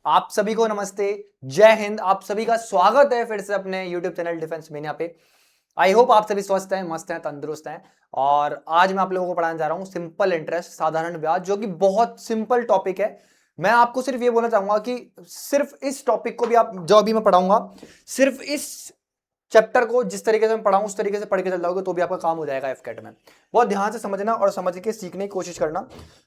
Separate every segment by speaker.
Speaker 1: आप सभी को नमस्ते, जय हिंद। आप सभी का स्वागत है फिर से अपने YouTube चैनल डिफेंस मेनिया पे। आई होप आप सभी स्वस्थ हैं, मस्त हैं, तंदुरुस्त हैं। और आज मैं आप लोगों को पढ़ाने जा रहा हूं सिंपल इंटरेस्ट, साधारण ब्याज, जो कि बहुत सिंपल टॉपिक है। मैं आपको सिर्फ ये बोलना चाहूंगा कि सिर्फ इस टॉपिक को भी आप जो अभी मैं पढ़ाऊंगा, सिर्फ इस चैप्टर को जिस तरीके से मैं पढ़ाऊं उस तरीके से पढ़ के चल जाओगे तो भी आपका काम हो जाएगा एफकेट में। बहुत ध्यान से समझना और समझ के सीखने की कोशिश करना।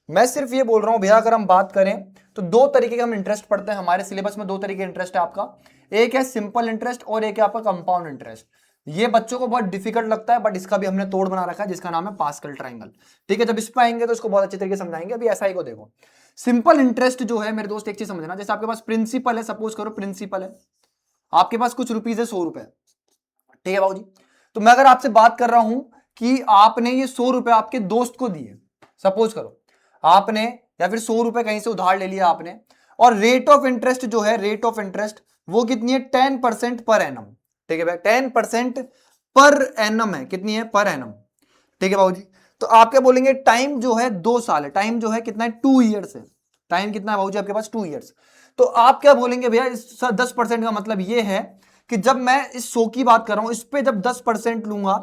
Speaker 1: मैं सिर्फ ये बोल रहा हूं भैया, अगर हम बात करें तो दो तरीके के हम इंटरेस्ट पढ़ते हैं हमारे सिलेबस में। दो तरीके इंटरेस्ट है आपका, एक है सिंपल इंटरेस्ट और एक है आपका कंपाउंड इंटरेस्ट। ये बच्चों को बहुत डिफिकल्ट लगता है, बट इसका भी हमने तोड़ बना रखा है जिसका नाम है पास्कल ट्रायंगल। ठीक है, जब इस पर आएंगे तो इसको बहुत अच्छे तरीके से समझाएंगे। अभी एसआई को देखो। सिंपल इंटरेस्ट जो है मेरे दोस्त, एक चीज समझना, जैसे आपके पास प्रिंसिपल है, सपोज करो प्रिंसिपल है, आपके पास कुछ रुपीज है, 100 रुपए। ठीक है बाबू जी, तो मैं अगर आपसे बात कर रहा हूं कि आपने ये 100 रुपए आपके दोस्त को दिए, सपोज करो आपने, या फिर 100 रुपए कहीं से उधार ले लिया आपने, और रेट ऑफ इंटरेस्ट जो है, रेट ऑफ इंटरेस्ट वो कितनी है, 10% पर एनम। ठीक है भाई, 10% पर एनम है, कितनी है, पर एनम। ठीक है बाबू जी, तो आप क्या बोलेंगे, टाइम जो है 2 साल है, टाइम जो है कितना है, 2 ईयर्स है। टाइम कितना है बाबू जी आपके पास, 2 ईयर्स। तो आप क्या बोलेंगे भैया, इस 10% का मतलब ये है कि जब मैं इस 100 की बात कर रहा हूं, इस पे जब 10% लूंगा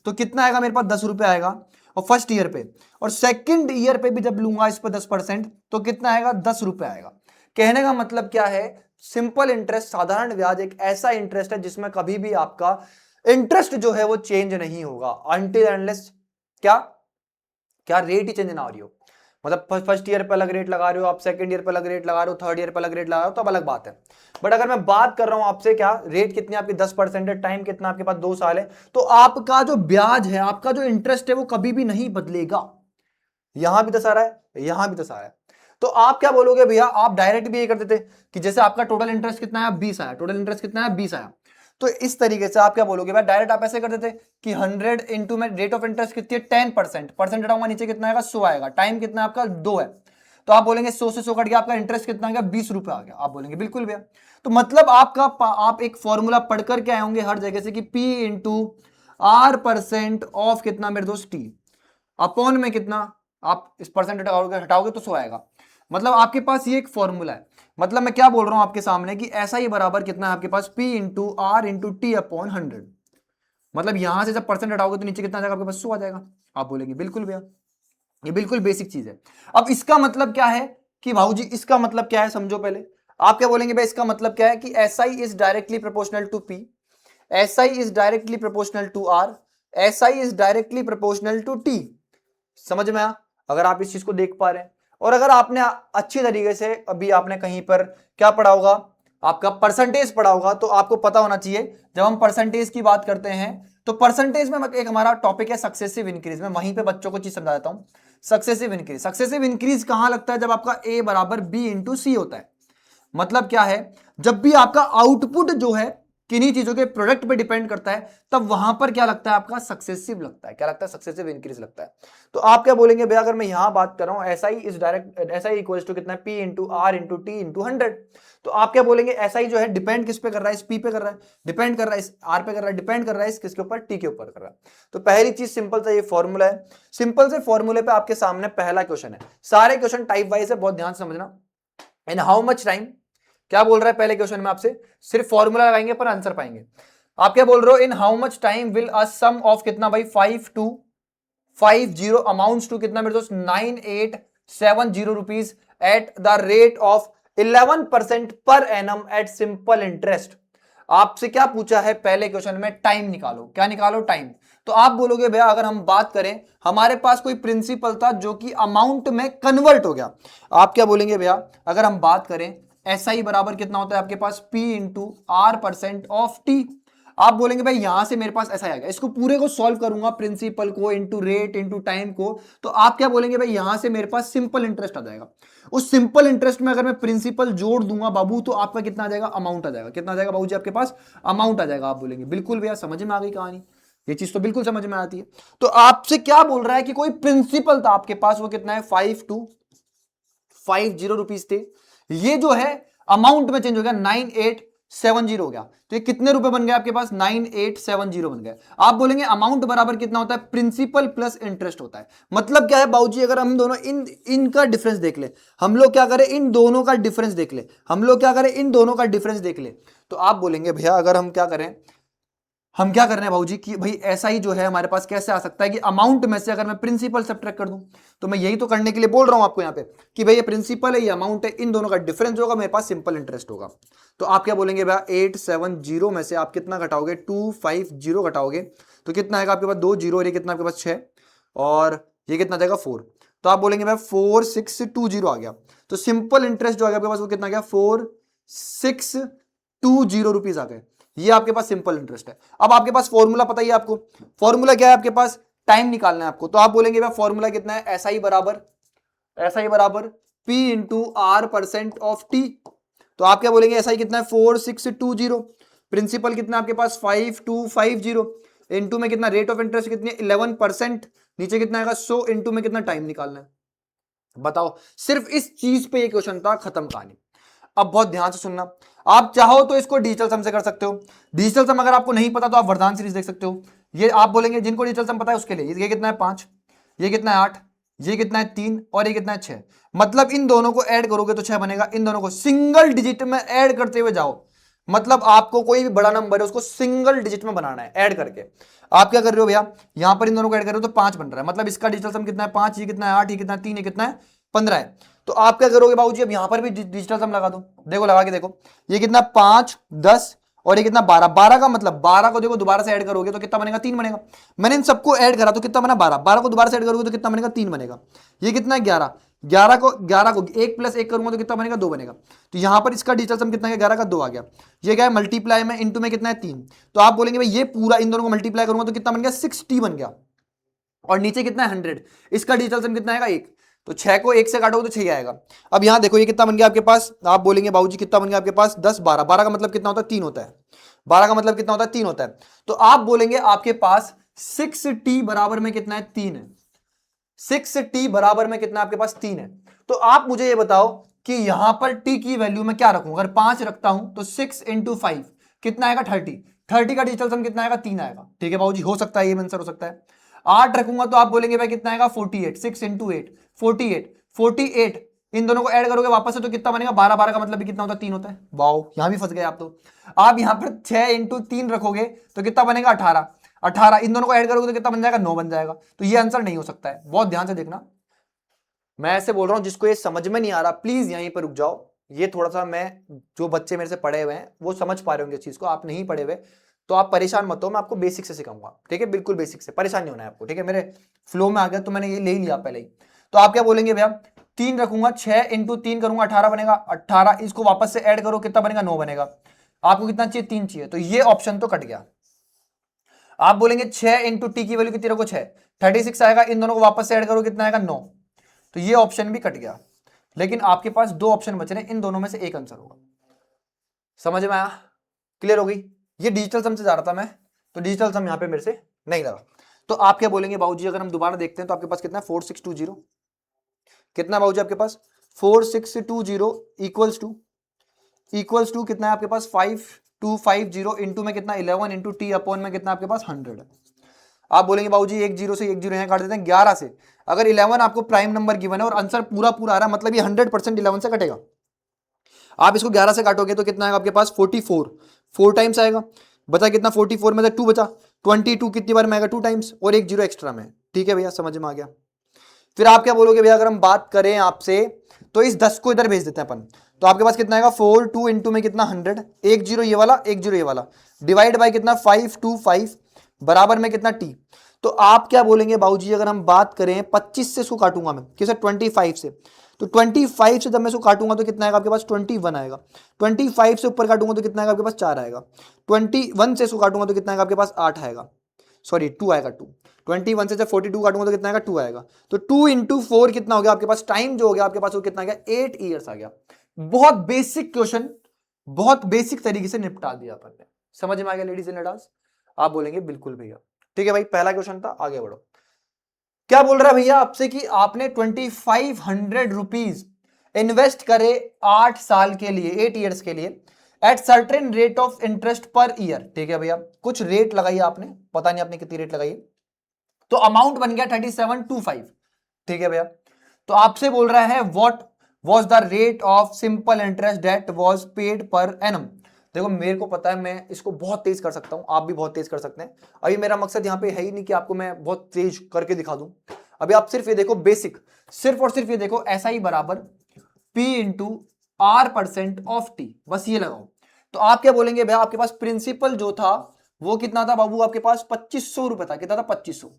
Speaker 1: तो कितना आएगा मेरे पास, 10 रुपए आएगा। और फर्स्ट ईयर पे और सेकंड ईयर पे भी जब लूंगा इस पे 10% तो कितना आएगा, 10 रुपए आएगा। कहने का मतलब क्या है, सिंपल इंटरेस्ट, साधारण ब्याज एक ऐसा इंटरेस्ट है जिसमें कभी भी आपका इंटरेस्ट जो है वो चेंज नहीं होगा अनटिल अनलेस क्या क्या रेट ही चेंज ना हो रही हो। मतलब फर्स्ट ईयर पे अलग रेट लगा रहे हो आप, सेकंड ईयर पे अलग रेट लगा रहे हो, थर्ड ईयर पे अलग रेट लगा रहे हो, तो अब अलग बात है। बट अगर मैं बात कर रहा हूं आपसे, क्या रेट कितनी आपकी, 10% है, टाइम कितना आपके पास, 2 साल है, तो आपका जो ब्याज है, आपका जो इंटरेस्ट है वो कभी भी नहीं बदलेगा। यहां भी 10 आ रहा है, यहां भी 10 आ रहा है। तो आप क्या बोलोगे भैया, आप डायरेक्ट भी ये कर देते कि जैसे आपका टोटल इंटरेस्ट कितना है, 20 आया, टोटल इंटरेस्ट कितना है, 20 आया। तो इस तरीके से आप क्या बोलोगे भाई, डायरेक्ट आप ऐसे कर देते कि 100 इंटू में रेट ऑफ इंटरेस्ट कितनी है, 10%, परसेंट हटाऊंगा नीचे कितना आएगा, 100 आएगा, टाइम कितना है आपका, 2 है। तो आप बोलेंगे 100 से 100 कट गया, आपका इंटरेस्ट कितना आ गया, 20 रुपए आ गया। आप बोलेंगे बिल्कुल भैया। तो मतलब आपका आप एक फॉर्मूला पढ़ करके आए होंगे हर जगह से कि P into R percent of कितना मेरे दोस्त, टी, अपॉन में कितना, आप इस परसेंट हटाओगे तो 100 आएगा। मतलब आपके पास ये एक फॉर्मूला है। मतलब मैं क्या बोल रहा हूं आपके सामने कि ऐसा ही बराबर कितना है आपके पास, P into R into T upon 100। मतलब यहां से जब परसेंट हटाओगे तो नीचे कितना आ जाएगा आपके पास, 100 आ जाएगा। आप बोलेंगे बिल्कुल भैया, ये बिल्कुल बेसिक चीज है। अब इसका मतलब क्या है कि भाऊ जी, इसका मतलब क्या है समझो पहले। आप क्या बोलेंगे भाई, इसका मतलब क्या है कि S I is directly proportional to P, S I is directly proportional to R, S I is directly proportional to T. समझ में आया, अगर आप इस चीज को देख पा रहे हैं। और अगर आपने अच्छी तरीके से अभी आपने कहीं पर क्या पढ़ा होगा, आपका परसेंटेज पढ़ा होगा, तो आपको पता होना चाहिए जब हम परसेंटेज की बात करते हैं तो परसेंटेज में एक हमारा टॉपिक है सक्सेसिव इंक्रीज। मैं वहीं पे बच्चों को चीज समझा देता हूं। सक्सेसिव इंक्रीज, सक्सेसिव इंक्रीज कहां लगता है, जब आपका ए बराबर बी इंटू सी होता है। मतलब क्या है, जब भी आपका आउटपुट जो है किन्हीं चीजों के प्रोडक्ट पे डिपेंड करता है, तब वहां पर क्या लगता है आपका, सक्सेसिव लगता है। क्या लगता है, सक्सेसिव इंक्रीज लगता है। तो आप क्या बोलेंगे भैया, अगर मैं यहां बात कर रहा हूं S I is direct, S I equal to कितना, P into R into T into 100। तो आप क्या बोलेंगे, एस आई जो है डिपेंड किस पे कर रहा है, इस पी पे कर रहा है, डिपेंड कर रहा है इस आर पे कर रहा है, डिपेंड कर रहा है इस किसके ऊपर, टी के ऊपर कर रहा है। तो पहली चीज सिंपल सा ये फॉर्मूला है। सिंपल से फॉर्मूले पे आपके सामने पहला क्वेश्चन है। सारे क्वेश्चन टाइप वाइज है, बहुत ध्यान से समझना। इन हाउ मच टाइम, क्या बोल रहा है पहले क्वेश्चन में आपसे, सिर्फ फॉर्मूला लगाएंगे पर आंसर पाएंगे। आप क्या बोल रहे हो, in how much time will a sum of कितना भाई, 5250 अमाउंट्स टू कितना मेरे दोस्त, 9870 rupees at the rate of 11% पर एनम एट सिंपल इंटरेस्ट। आपसे क्या पूछा है पहले क्वेश्चन में, टाइम निकालो। क्या निकालो, टाइम। तो आप बोलोगे भैया, अगर हम बात करें, हमारे पास कोई प्रिंसिपल था जो कि अमाउंट में कन्वर्ट हो गया। आप क्या बोलेंगे भैया, अगर हम बात करें एस आई बराबर कितना होता है आपके पास, P into R percent of T. आप बोलेंगे भाई यहां से मेरे पास ऐसा आ गया, इसको पूरे को सॉल्व करूंगा, प्रिंसिपल को इंटू रेट इंटू टाइम को, तो आप क्या बोलेंगे भाई, यहां से मेरे पास सिंपल इंटरेस्ट आ जाएगा। उस सिंपल इंटरेस्ट में अगर मैं प्रिंसिपल जोड़ दूंगा बाबू, तो आपका कितना आ जाएगा, अमाउंट आ जाएगा। कितना आ जाएगा बाबू जी आपके पास, अमाउंट आ जाएगा। आप बोलेंगे बिल्कुल भैया, समझ में आ गई कहानी, ये चीज तो बिल्कुल समझ में आती है। तो आपसे क्या बोल रहा है कि कोई प्रिंसिपल था आपके पास, वो कितना है, 5250 रुपीज थे। ये जो है अमाउंट में चेंज हो गया, 9870 हो गया। तो ये कितने रुपए बन गए आपके पास? 9870 बन गए। आप बोलेंगे अमाउंट बराबर कितना होता है? प्रिंसिपल प्लस इंटरेस्ट होता है। मतलब क्या है बाबूजी, अगर हम दोनों इनका डिफरेंस देख ले, हम लोग क्या करें, इन दोनों का डिफरेंस देख ले, हम लोग क्या करें, इन दोनों का डिफरेंस देख ले, तो आप बोलेंगे भैया अगर हम क्या करें, हम क्या कर रहे हैं भाऊजी कि भाई ऐसा ही जो है हमारे पास कैसे आ सकता है कि अमाउंट में से अगर मैं प्रिंसिपल सब्ट्रैक्ट कर दूं, तो मैं यही तो करने के लिए बोल रहा हूं आपको यहां पे कि भाई ये प्रिंसिपल है, ये अमाउंट है, इन दोनों का डिफरेंस होगा, मेरे पास सिंपल इंटरेस्ट होगा। तो आप क्या बोलेंगे भैया, 870 में से आप कितना घटाओगे? 250 घटाओगे तो कितना आएगा आपके पास? 2 जीरो, और ये कितना आपके पास? 6, और ये कितना जाएगा? 4। तो आप बोलेंगे भैया 4620 आ गया। तो सिंपल इंटरेस्ट जो आ गया आपके पास वो कितना गया? 4620 रुपीज आ गए। ये आपके पास सिंपल इंटरेस्ट है। अब आपके पास फॉर्मूला पता ही है आपको, फॉर्मूला क्या है आपके पास? टाइम निकालना है आपको। तो आप बोलेंगे भाई फॉर्मूला कितना है? एसआई बराबर P into R percent of T. तो आप क्या बोलेंगे? एसआई कितना है? 4620। प्रिंसिपल कितना आपके पास? 5250। इंटू में कितना? रेट ऑफ इंटरेस्ट कितनी है? 11%। नीचे कितना आएगा? 100 इंटू में कितना टाइम निकालना है बताओ। सिर्फ इस चीज पे ये क्वेश्चन था, खत्म कहानी। अब बहुत ध्यान से सुनना, आप चाहो तो इसको डिजिटल सम से कर सकते हो। डिजिटल सम अगर आपको नहीं पता तो आप वरदान सीरीज देख सकते हो। ये आप बोलेंगे जिनको डिजिटल सम पता है उसके लिए, ये कितना है? 5, ये कितना है? 8, ये कितना है? 3, और ये कितना है? 6। मतलब इन दोनों को ऐड करोगे तो 6 बनेगा। इन दोनों को सिंगल डिजिट में ऐड करते हुए जाओ, मतलब आपको कोई भी बड़ा नंबर है उसको सिंगल डिजिट में बनाना है ऐड करके। आप क्या कर रहे हो भैया, यहां पर इन दोनों को ऐड कर रहे हो तो 5 बन रहा है, मतलब इसका डिजिटल सम कितना है? 5, ये कितना है? 8, ये कितना है? 3, ये कितना है? 15 है। तो आप क्या करोगे बाबूजी, अब यहां पर भी डिजिटल सम लगा दो। देखो लगा के देखो, ये कितना? 5, 10, और ये कितना? 12। 12 का मतलब 12 को देखो दोबारा से ऐड करोगे तो कितना बनेगा? 3 बनेगा। मैंने इन सबको ऐड करा तो कितना बना? 12। 12 को दोबारा से ऐड करोगे तो कितना बनेगा? 3 बनेगा। ये कितना है? 11। 11 को 1 प्लस 1 करूंगा तो कितना बनेगा? 2 बनेगा। तो यहां पर इसका डिजिटल सम कितना है? 11 का 2 आ गया। ये क्या है? मल्टीप्लाई में, इंटू में कितना है? 3। तो आप बोलेंगे भाई ये पूरा इन दोनों को मल्टीप्लाई करूंगा तो कितना बन गया? 60 बन गया। और नीचे कितना है? 100। इसका डिजिटल सम कितना आएगा? 1। तो 6 को 1 से काटोगे तो 6 आएगा। अब यहां देखो ये कितना बन गया आपके पास? आप बोलेंगे बाबूजी कितना बन गया आपके पास? 10, 12। 12 का मतलब कितना होता है? 3 होता है। 12 का मतलब कितना होता है? 3 होता है। तो आप बोलेंगे आपके पास 6t बराबर में कितना है? 3 है। 6t बराबर में कितना आपके पास? 3 है। तो आप मुझे ये बताओ कि यहां पर t की वैल्यू में क्या रखूं? अगर 5 रखता हूं तो 6 इंटू 5 कितना आएगा? 30। 30 का डिजिटल सम कितना आएगा? 3 आएगा। ठीक है बाबूजी, हो सकता है ये आंसर हो सकता है। 8 रखूंगा तो आप बोलेंगे भाई कितना आएगा? 48। 6 इंटू 8 48। 48 इन दोनों को ऐड करोगे वापस से तो कितना बनेगा? 12। 12 का मतलब भी कितना होता है? 3 होता है। वाओ, यहां भी फंस गए आप। तो आप यहां पर 6 इंटू 3 रखोगे तो कितना बनेगा? 18। 18 इन दोनों को ऐड करोगे तो कितना बन जाएगा? 9 बन जाएगा। तो ये आंसर नहीं हो सकता है। बहुत ध्यान से देखना, मैं ऐसे बोल रहा हूं जिसको ये समझ में नहीं आ रहा प्लीज यहीं पर रुक जाओ। ये थोड़ा सा, मैं जो बच्चे मेरे से पढ़े हुए हैं वो समझ पा रहे होंगे इस चीज को, आप नहीं पढ़े हुए तो आप परेशान मत हो, मैं आपको बेसिक से सिखाऊंगा। ठीक है, बिल्कुल बेसिक से, परेशान नहीं होना है आपको। ठीक है, मेरे फ्लो में आ गया तो मैंने ये ले ही लिया पहले ही। तो आप क्या बोलेंगे भैया? 3 रखूंगा, 6 इंटू 3 करूंगा 18 बनेगा। 18 इसको वापस से ऐड करो कितना बनेगा? 9 बनेगा। आपको कितना चाहिए? 3 चाहिए। तो ये ऑप्शन तो कट गया। आप बोलेंगे 6 इंटू टी की वैल्यू कितनी रखो? 6, 36 आएगा। इन दोनों को वापस से ऐड करो कितना आएगा? 9। तो ये ऑप्शन भी कट गया। लेकिन आपके पास 2 ऑप्शन बच रहे हैं, इन दोनों में से एक आंसर होगा। समझ में आया? क्लियर हो गई? ये डिजिटल सम से जा रहा था मैं, तो डिजिटल सम यहां पे मेरे से नहीं लगा। तो आप क्या बोलेंगे बाबूजी, अगर हम दोबारा देखते हैं तो आपके पास कितना है? 4620 कितना बाबूजी आपके पास? 4620 इक्वल्स टू कितना है आपके पास? 5250 इंटू में कितना? 11 इंटू टी अपॉन में कितना आपके पास? 100। आप बोलेंगे बाबूजी एक जीरो से एक जीरो यहां काट देते हैं 11 से। अगर 11 आपको प्राइम नंबर गिवन है और आंसर पूरा पूरा आ रहा है, मतलब ये 100% 11 से कटेगा। आप इसको 11 से काटोगे तो कितना आएगा आपके पास? 44। 4 टाइम्स आएगा। बचा कितना? 44 में से 2 बचा। 22 कितनी बार में आएगा? 2 टाइम्स, और एक जीरो एक्स्ट्रा में। ठीक है भैया, समझ में आ गया। फिर आप क्या बोलोगे भैया, अगर हम बात करें आपसे तो इस 10 को इधर भेज देते हैं अपन। तो आपके पास कितना आएगा? 4 2 इंटू में कितना? 100। एक जीरो ये वाला, एक जीरो ये वाला, डिवाइड बाय कितना? 525 बराबर में कितना? टी। तो आप क्या बोलेंगे बाबूजी, अगर हम बात करें 25 से इसको काटूंगा मैं, किसे? 25 से। तो 25 से जब मैं इसको काटूंगा तो कितना आएगा आपके पास? 21 आएगा। 25 से ऊपर काटूंगा तो कितना आएगा आपके पास? 4 आएगा। 21 से इसको काटूंगा तो कितना आएगा आपके पास? 8 आएगा। सॉरी 2 आएगा। 2 21 से जब 42 काटूंगा तो कितना आएगा? 2 आएगा। तो 2 इंटू 4 कितना हो गया आपके पास? टाइम जो हो गया आपके पास वो कितना आ गया? 8 ईयर्स आ गया। बहुत बेसिक क्वेश्चन, बहुत बेसिक तरीके से निपटा दिया अपन ने। समझ में आ गया लेडीज एंड जेंटल्स? आप बोलेंगे बिल्कुल भैया। ठीक है भाई, पहला क्वेश्चन था, आगे बढ़ो। क्या बोल रहा है भैया आपसे कि आपने 2500 रुपीज इन्वेस्ट करे 8 साल के लिए, 8 ईयर्स के लिए। At certain rate of interest per year. ठीक है भैया, कुछ रेट लगाई आपने, पता नहीं आपने कितनी रेट लगाई, तो अमाउंट बन गया 3725। ठीक है भैया, तो आपसे बोल रहा है what was the rate of simple interest that was paid per annum. देखो मेरे को पता है, मैं इसको बहुत तेज कर सकता हूं, आप भी बहुत तेज कर सकते हैं। अभी मेरा मकसद यहां पे है ही नहीं कि आपको मैं बहुत तेज करके दिखा दूं। अभी आप सिर्फ ये देखो बेसिक, सिर्फ और सिर्फ ये देखो, ऐसा ही बराबर P into R% of T, बस ये लगाओ। तो आप क्या बोलेंगे भैया, आपके पास प्रिंसिपल जो था वो कितना था बाबू, आपके पास 2500 रुपए था। कितना था? 2500।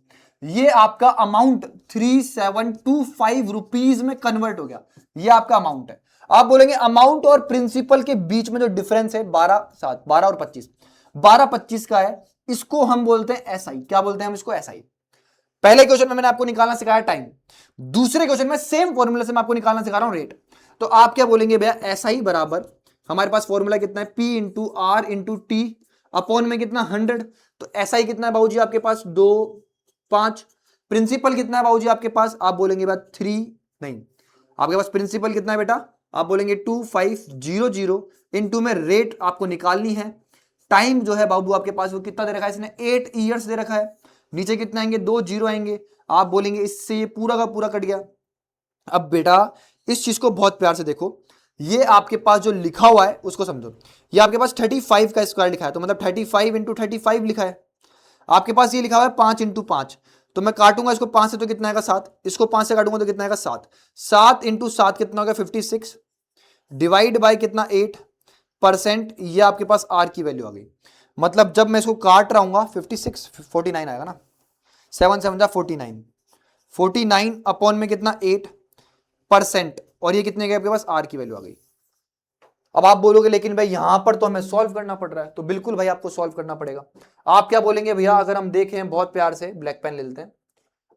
Speaker 1: ये आपका अमाउंट 3725 रुपीज में कन्वर्ट हो गया, ये आपका अमाउंट है। आप बोलेंगे अमाउंट और प्रिंसिपल के बीच में जो डिफरेंस है 12 और 25, 12-25 का है, इसको हम बोलते हैं एसआई। क्या बोलते हैं हम इसको? एसआई। पहले क्वेश्चन में मैंने आपको निकालना सिखाया टाइम, दूसरे क्वेश्चन में सेम फॉर्मूला से मैं आपको निकालना सिखा रहा हूं रेट। तो आप क्या बोलेंगे भैया, एसआई बराबर, हमारे पास फॉर्मूला कितना है, P into R into T upon में कितना 100। तो एसआई कितना है बाबूजी आपके पास? 2 5। प्रिंसिपल कितना है बाबूजी आपके पास? आप बोलेंगे बात 3 नहीं, आपके पास प्रिंसिपल कितना है बेटा? आप बोलेंगे 2500 इंटू में रेट आपको निकालनी है। टाइम जो है बाबू आपके पास वो कितना दे रखा है इसने? 8 ईयर्स दे रखा है। नीचे कितना आएंगे? 2 जीरो आएंगे। आप बोलेंगे इससे ये पूरा का पूरा कट गया। अब बेटा इस चीज को बहुत प्यार से देखो, ये आपके पास जो लिखा हुआ है उसको समझो। ये आपके पास 35 का स्क्वायर लिखा है, तो मतलब 35 इंटू 35 लिखा है। आपके पास ये लिखा हुआ है 5 इंटू 5, तो मैं काटूंगा इसको 5 से तो कितना आएगा? 7। इसको 5 से काटूंगा तो कितना आएगा? 7। 7 इंटू 7 कितना होगा? 56। डिवाइड बाय कितना? 8%। ये आपके पास आर की वैल्यू आ गई। मतलब जब मैं इसको काट रहा हूँ 56 49 आएगा ना, 7 7 जा 49, 49 अपॉन में कितना? 8%। और ये कितने गए आपके पास? आर की वैल्यू आ गई। अब आप बोलोगे लेकिन भाई यहां पर तो हमें सॉल्व करना पड़ रहा है, तो बिल्कुल भाई आपको सॉल्व करना पड़ेगा। आप क्या बोलेंगे भैया, अगर हम देखें बहुत प्यार से, ब्लैक पेन ले लेते हैं,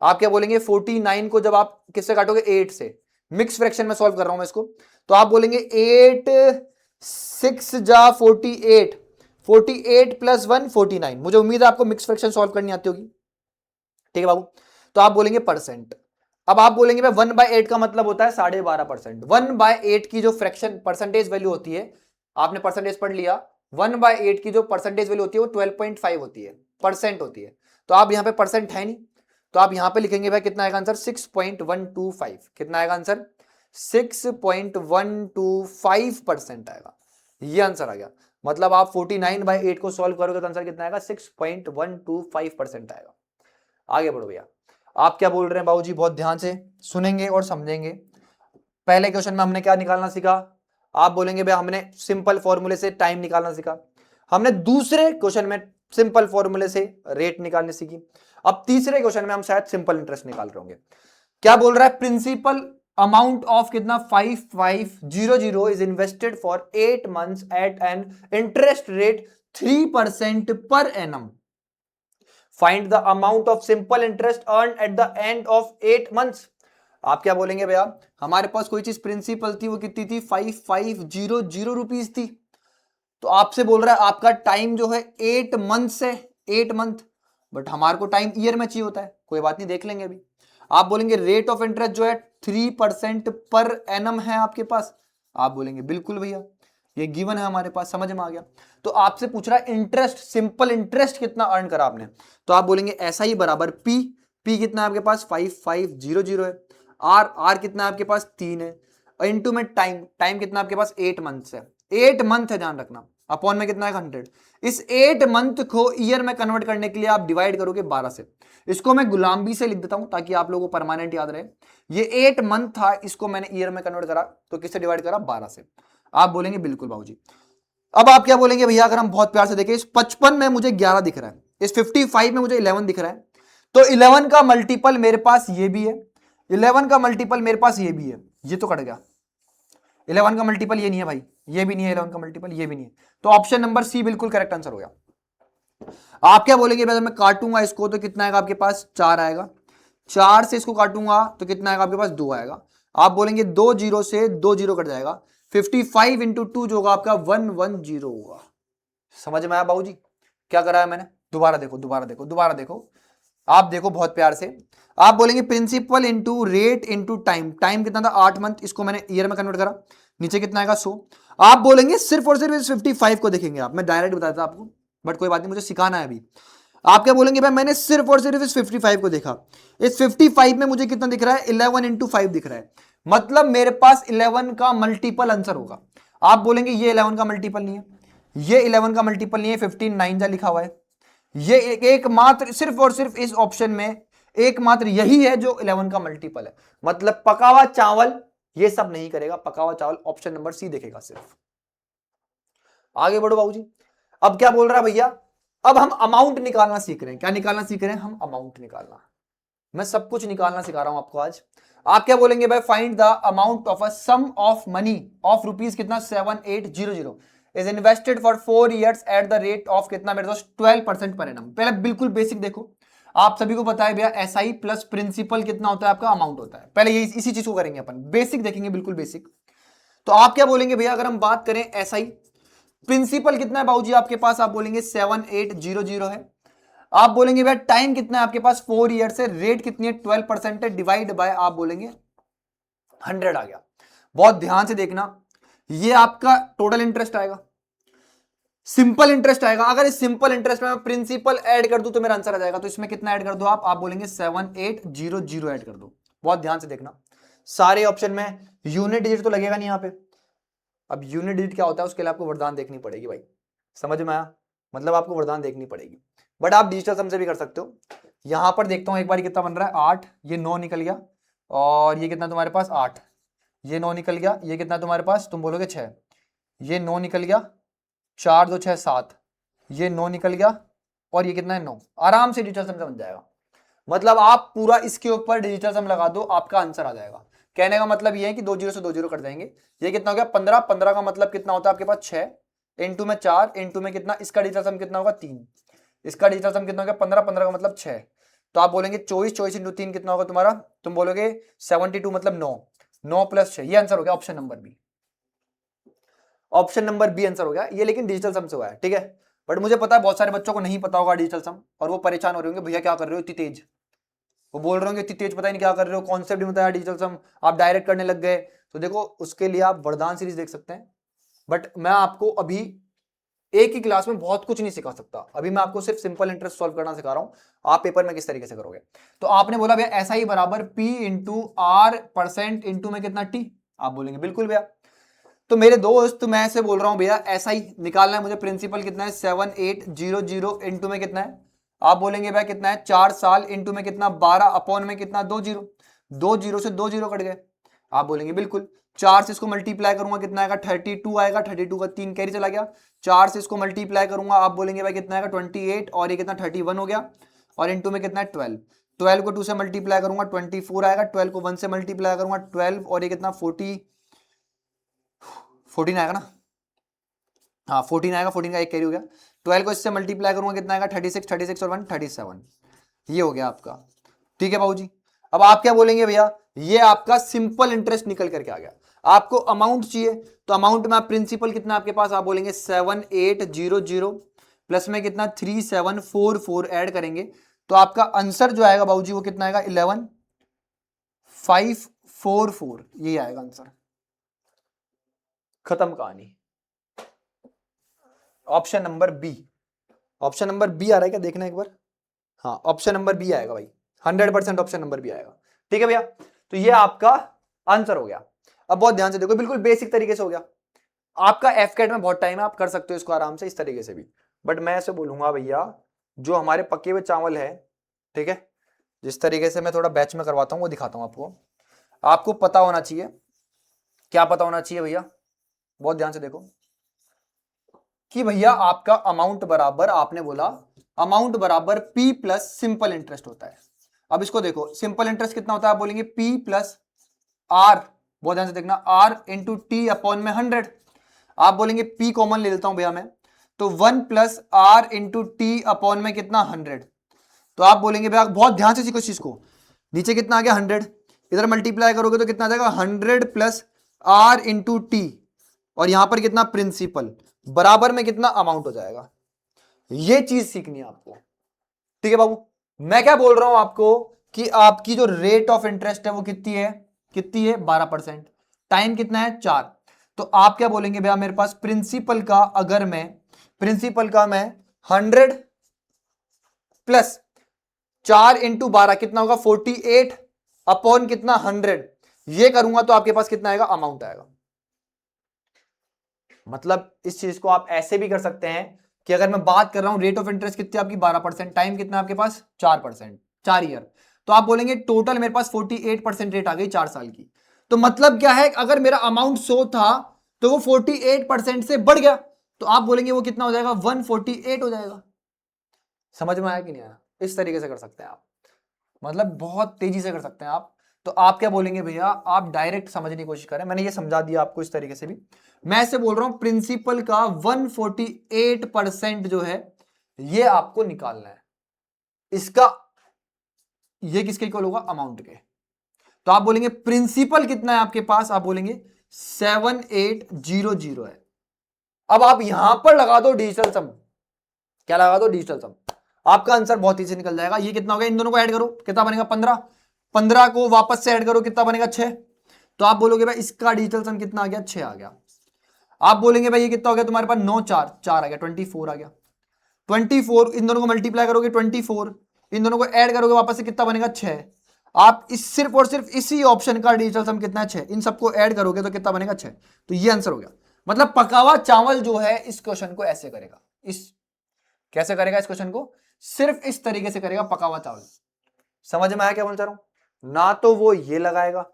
Speaker 1: आप क्या बोलेंगे 49 को जब आप किससे काटोगे? 8 से। मिक्स फ्रैक्शन में सॉल्व कर रहा हूं मैं इसको, तो आप बोलेंगे 8 6 जा 48, 48 प्लस 1 49। मुझे उम्मीद है आपको मिक्स फ्रैक्शन सॉल्व करनी आती होगी। ठीक है बाबू, तो आप बोलेंगे परसेंट। अब आप बोलेंगे भाई 1/8 का मतलब होता है 12.5%। 1/8 की जो फ्रैक्शन परसेंटेज वैल्यू होती है, आपने परसेंटेज पढ़ लिया, 1/8 की जो परसेंटेज वैल्यू होती है वो 12.5 होती है, परसेंट होती है। तो आप यहां पे परसेंट है नहीं, तो आप यहां पे लिखेंगे भाई कितना आएगा आंसर? 6.125। कितना आएगा आंसर? 6.125% आएगा। ये आंसर आ गया। मतलब आप 49/8 को सॉल्व करोगे तो आंसर कितना आएगा? 6.125% आएगा। आगे बढ़ो भैया, आप क्या बोल रहे हैं बाबूजी? बहुत ध्यान से सुनेंगे और समझेंगे। पहले क्वेश्चन में हमने क्या निकालना सीखा? आप बोलेंगे भैया हमने सिंपल फॉर्मूले से टाइम निकालना सीखा। हमने दूसरे क्वेश्चन में सिंपल फॉर्मूले से रेट निकालने सीखी। अब तीसरे क्वेश्चन में हम शायद सिंपल इंटरेस्ट निकाल रहे होंगे। क्या बोल रहा है? प्रिंसिपल अमाउंट ऑफ कितना? 5500 is invested for 8 months at an interest rate 3% पर annum. Find the amount of simple interest earn at the end of 8 months. आप क्या बोलेंगे भैया, हमारे पास कोई चीज प्रिंसिपल थी, वो कितनी थी? 5500 रुपीज थी। तो आपसे बोल रहा है आपका टाइम जो है 8 मंथ है, 8 मंथ, बट हमारे को टाइम ईयर में चाहिए होता है। कोई बात नहीं, देख लेंगे अभी। आप बोलेंगे रेट ऑफ इंटरेस्ट जो है 3% पर एनम है आपके पास। आप बोलेंगे बिल्कुल भैया, ये गिवन है हमारे पास, समझ में आ गया। तो आपसे पूछ रहा है इंटरेस्ट, सिंपल इंटरेस्ट कितना अर्न करा आपने, तो आप बोलेंगे ऐसा ही बराबर पी। पी कितना है आपके पास? 5500 है। आर, आर कितना है आपके पास? 3 है। और इंटू में टाइम, टाइम कितना आपके पास? 8 मंथ है, 8 मंथ है, ध्यान रखना। अपॉन में कितना है? 100। इस 8 मंथ को ईयर में कन्वर्ट करने के लिए आप डिवाइड करोगे 12 से। इसको मैं गुलामबी से लिख देता हूं ताकि आप लोगों को परमानेंट याद रहे। ये 8 मंथ था, इसको मैंने ईयर में कन्वर्ट करा, तो किससे डिवाइड करा? 12 से। आप बोलेंगे बिल्कुल बाबूजी। अब आप क्या बोलेंगे भैया, अगर हम बहुत प्यार से देखें, इस 55 में मुझे 11 दिख रहा है, इस 55 में मुझे 11 दिख रहा है, तो 11 का मल्टीपल मेरे पास ये भी है, 11 का मल्टीपल मेरे पास ये भी है, ये तो कट गया। 11 का मल्टीपल ये नहीं है भाई, ये भी नहीं है, 11 का मल्टीपल ये भी नहीं है, तो ऑप्शन नंबर सी बिल्कुल करेक्ट आंसर हो गया। आप क्या बोलेंगे भैया, मैं काटूंगा इसको तो कितना आएगा आपके पास? 4 आएगा। 4 से इसको काटूंगा तो कितना आएगा आपके पास? 2 आएगा। आप बोलेंगे 2 जीरो से 2 जीरो कट जाएगा, 55 इंटू 2 जो होगा आपका 110 होगा। समझ में आया बाबूजी क्या करा है मैंने? दोबारा देखो, दोबारा देखो, दोबारा देखो, आप देखो बहुत प्यार से। आप बोलेंगे principal into rate into time, time कितना था? 8 मंथ, इसको मैंने ईयर में कन्वर्ट करा, नीचे कितना आएगा 100। आप बोलेंगे सिर्फ और सिर्फ इस 55 को देखेंगे आप, मैं डायरेक्ट बताता आपको, बट कोई बात नहीं, मुझे सिखाना है अभी। आप क्या बोलेंगे भाई मैंने सिर्फ और सिर्फ इस 55 को देखा, इस 55 में मुझे कितना दिख रहा है 11 इंटू 5 दिख रहा है, मतलब मेरे पास 11 का मल्टीपल आंसर होगा। आप बोलेंगे ये 11 का मल्टीपल नहीं है, ये 11 का मल्टीपल नहीं है, 15 9 जा लिखा हुआ है, ये एकमात्र सिर्फ और सिर्फ इस ऑप्शन में एकमात्र यही है जो 11 का मल्टीपल है, मतलब पका हुआ चावल ये सब नहीं करेगा, पका हुआ चावल ऑप्शन नंबर सी देखेगा सिर्फ। आगे बढ़ो बाबूजी। अब क्या बोल रहा है भैया, अब हम अमाउंट निकालना सीख रहे हैं। क्या निकालना सीख रहे हैं हम? अमाउंट निकालना। मैं सब कुछ निकालना सिखा रहा हूं आपको आज। आप क्या बोलेंगे भाई, find the amount of a sum of money of rupees कितना 7800 is invested for 4 years at the rate of कितना मेरे दोस्त 12% पर एनम। पहले बिल्कुल बेसिक देखो, आप सभी को पता है भैया एसआई प्लस प्रिंसिपल कितना होता है आपका अमाउंट होता है। पहले ये इसी चीज को करेंगे अपन, बेसिक देखेंगे बिल्कुल बेसिक। तो आप क्या बोलेंगे भैया, अगर हम बात करें एसआई प्रिंसिपल कितना है बाबूजी आपके पास, आप बोलेंगे 7800 है। आप बोलेंगे भैया टाइम कितना है आपके पास 4 years है, रेट कितनी है 12% है, डिवाइड बाय आप बोलेंगे 100 आ गया। बहुत ध्यान से देखना, ये आपका टोटल इंटरेस्ट आएगा, सिंपल इंटरेस्ट आएगा। अगर इस सिंपल इंटरेस्ट में मैं प्रिंसिपल ऐड कर दूं तो मेरा आंसर आ जाएगा। तो इसमें कितना ऐड कर दो आप बोलेंगे 7800 ऐड कर दो। बहुत ध्यान से देखना, सारे ऑप्शन में यूनिट डिजिट तो लगेगा नहीं यहां पे। अब यूनिट डिजिट क्या होता है उसके लिए आपको वरदान देखनी पड़ेगी भाई, समझ में आया? मतलब आपको वरदान देखनी पड़ेगी, बट आप डिजिटल सम से भी कर सकते हो। यहां पर देखता हूं एक बार कितना बन रहा है 8, ये 9 निकल गया, और ये कितना तुम्हारे पास 8, ये 9 निकल गया, ये कितना तुम्हारे पास तुम बोलोगे 6, ये 9 निकल गया, 4 2 6 7, ये 9 निकल गया, और ये कितना है 9। आराम से डिजिटल सम से बन जाएगा। मतलब आप पूरा इसके ऊपर डिजिटल सम लगा दो, आपका आंसर आ जाएगा। कहने का मतलब ये है कि 2 0 से 2 0 कट जाएंगे। ये कितना हो गया 15, 15 का मतलब कितना होता है आपके पास 6, इंटू में 4, इंटू में कितना, इसका डिजिटल सम कितना होगा 3, इसका डिजिटल सम कितना हो गया 15, 15 का मतलब 6। तो आप बोलेंगे 24, 24 इंटू 3 कितना होगा तुम्हारा, तुम बोलोगे 72 मतलब 9, 9 प्लस 6, ये आंसर हो गया option number B. Option number B answer हो गया ये, लेकिन डिजिटल सम से हुआ है, ठीक है। बट मुझे पता है बहुत सारे बच्चों को नहीं पता होगा डिजिटल सम, और वो परेशान हो रहे होंगे भैया क्या कर रहे हो इतनी तेज, वो बोल रहे होंगे इतनी तेज पता ही नहीं क्या कर रहे हो, कॉन्सेप्ट नहीं बताया डिजिटल सम, आप डायरेक्ट करने लग गए। तो देखो उसके लिए आप वरदान सीरीज देख सकते हैं, बट मैं आपको अभी एक ही क्लास में बहुत कुछ नहीं सिखा सकता। अभी मैं आपको सिर्फ सिंपल इंटरेस्ट सॉल्व करना सिखा रहा हूं, आप पेपर में किस तरीके से करोगे। तो आपने बोला भैया ऐसा ही बराबर P into R percent into में कितना टी, आप बोलेंगे बिल्कुल भैया। तो मेरे दोस्त मैं ऐसे बोल रहा हूं भैया ऐसा ही निकालना है मुझे, प्रिंसिपल कितना है 7800 इंटू में कितना है, आप बोलेंगे भैया कितना है 4 साल इंटू में कितना 12 अपॉन में कितना 2 0, 2 0 से 2 0 कट गए, आप बोलेंगे बिल्कुल। 4 से इसको मल्टीप्लाई करूंगा कितना आएगा 32 आएगा, 32 का 3 कैरी चला गया, 4 से इसको मल्टीप्लाई करूंगा आप बोलेंगे भाई कितना आएगा 28, और ये कितना 31 हो गया, और इंटू में कितना है 12, 12 को 2 से मल्टीप्लाई करूंगा 24 आएगा, 12 को 1 से मल्टीप्लाई करूंगा 12, और ये कितना 14 आएगा ना, हाँ 14 आएगा, 14 का एक कैरी हो गया, 12 को इससे मल्टीप्लाई करूंगा कितना आएगा 36, 36 और 1 37, ये हो गया आपका। ठीक है बाबूजी। अब आप क्या बोलेंगे भैया, ये आपका सिंपल इंटरेस्ट निकल करके आ गया। आपको अमाउंट चाहिए तो अमाउंट में आप प्रिंसिपल कितना आपके पास, आप बोलेंगे 7800 प्लस में कितना 3744 ऐड करेंगे, तो आपका आंसर जो आएगा बाबूजी वो कितना आएगा 11544, यही आएगा आंसर। खत्म कहानी। Option number B, option number B आ रहा है क्या देखना एक बार, हाँ ऑप्शन नंबर बी आएगा भाई, 100% ऑप्शन नंबर बी आएगा। ठीक है भैया, तो ये आपका आंसर हो गया। अब बहुत ध्यान से देखो, बिल्कुल बेसिक तरीके से हो गया। आपका एफकेट में बहुत टाइम है, आप कर सकते हो इसको आराम से इस तरीके से भी, बट मैं ऐसे बोलूंगा भैया जो हमारे पके हुए चावल है, ठीक है, जिस तरीके से मैं थोड़ा बैच में करवाता हूं वो दिखाता हूं आपको। आपको पता होना चाहिए, क्या पता होना चाहिए भैया, बहुत ध्यान से देखो कि भैया आपका अमाउंट बराबर, आपने बोला अमाउंट बराबर पी प्लस सिंपल इंटरेस्ट होता है। अब इसको देखो, सिंपल इंटरेस्ट कितना होता है, आप बोलेंगे पी प्लस आर, बहुत ध्यान से देखना, आर इंटू टी अपॉन में 100, आप बोलेंगे पी कॉमन ले लेता हूं भैया मैं, तो 1 plus R into T upon में कितना 100, तो आप बोलेंगे भैया बहुत ध्यान से सीखो इस चीज को, नीचे कितना आ गया 100, इधर मल्टीप्लाई करोगे तो कितना आ जाएगा 100 प्लस आर इंटू टी, और यहां पर कितना प्रिंसिपल बराबर में कितना अमाउंट हो जाएगा। ये चीज सीखनी है आपको। ठीक है बाबू, मैं क्या बोल रहा हूं आपको कि आपकी जो रेट ऑफ इंटरेस्ट है वो कितनी है, कितनी है 12%, टाइम कितना है 4, तो आप क्या बोलेंगे भैया, मेरे पास प्रिंसिपल का अगर मैं 100 प्लस 4 × 12 कितना होगा 48 अपॉन कितना 100, ये करूंगा तो आपके पास कितना आएगा, अमाउंट आएगा। मतलब इस चीज को आप ऐसे भी कर सकते हैं कि अगर मैं बात कर रहा हूं रेट ऑफ इंटरेस्ट कितनी आपकी 12%, टाइम कितना आपके पास 4%, 4 ईयर, तो आप बोलेंगे टोटल मेरे पास 48% रेट आ गई 4 साल की। तो मतलब क्या है, अगर मेरा अमाउंट 100 था तो वो 48% से बढ़ गया, तो आप बोलेंगे वो कितना हो जाएगा, 148 हो जाएगा। समझ में आया कि नहीं आया? इस तरीके से कर सकते हैं आप, मतलब बहुत तेजी से कर सकते हैं आप। तो आप क्या बोलेंगे भैया, आप डायरेक्ट समझने की कोशिश करें, मैंने ये समझा दिया आपको इस तरीके से भी। मैं ऐसे बोल रहा हूं प्रिंसिपल का 148% जो है ये आपको निकालना है, इसका ये किसके इक्वल होगा, अमाउंट के। तो आप बोलेंगे प्रिंसिपल कितना है आपके पास, आप बोलेंगे 7800 है। अब आप यहां पर लगा दो डिजिटल सम, क्या लगा दो, डिजिटल सम, आपका आंसर बहुत ही से निकल जाएगा। ये कितना हो गया, इन दोनों को ऐड करो कितना बनेगा 15, 15 को वापस से ऐड करो कितना बनेगा 6, तो आप बोलोगे भाई इसका डिजिटल सम कितना आ गया, 6 आ गया। आप बोलेंगे भाई ये कितना हो गया तुम्हारे पास, 9 4 4 आ गया, 24 आ गया। 24 इन दोनों को मल्टीप्लाई करोगे 24, इन दोनों को ऐड करोगे वापस से कितना बनेगा 6। आप इस सिर्फ और सिर्फ इसी ऑप्शन का डिजिटल सम कितना है 6, इन सबको ऐड करोगे तो कितना बनेगा 6। तो ये आंसर हो गया। मतलब पका हुआ चावल जो है इस क्वेश्चन को ऐसे करेगा, इस कैसे करेगा, इस क्वेश्चन को सिर्फ इस तरीके से करेगा, पका हुआ चावल। समझ में आया क्या बोल रहा हूं, ना तो वो ये लगाएगा,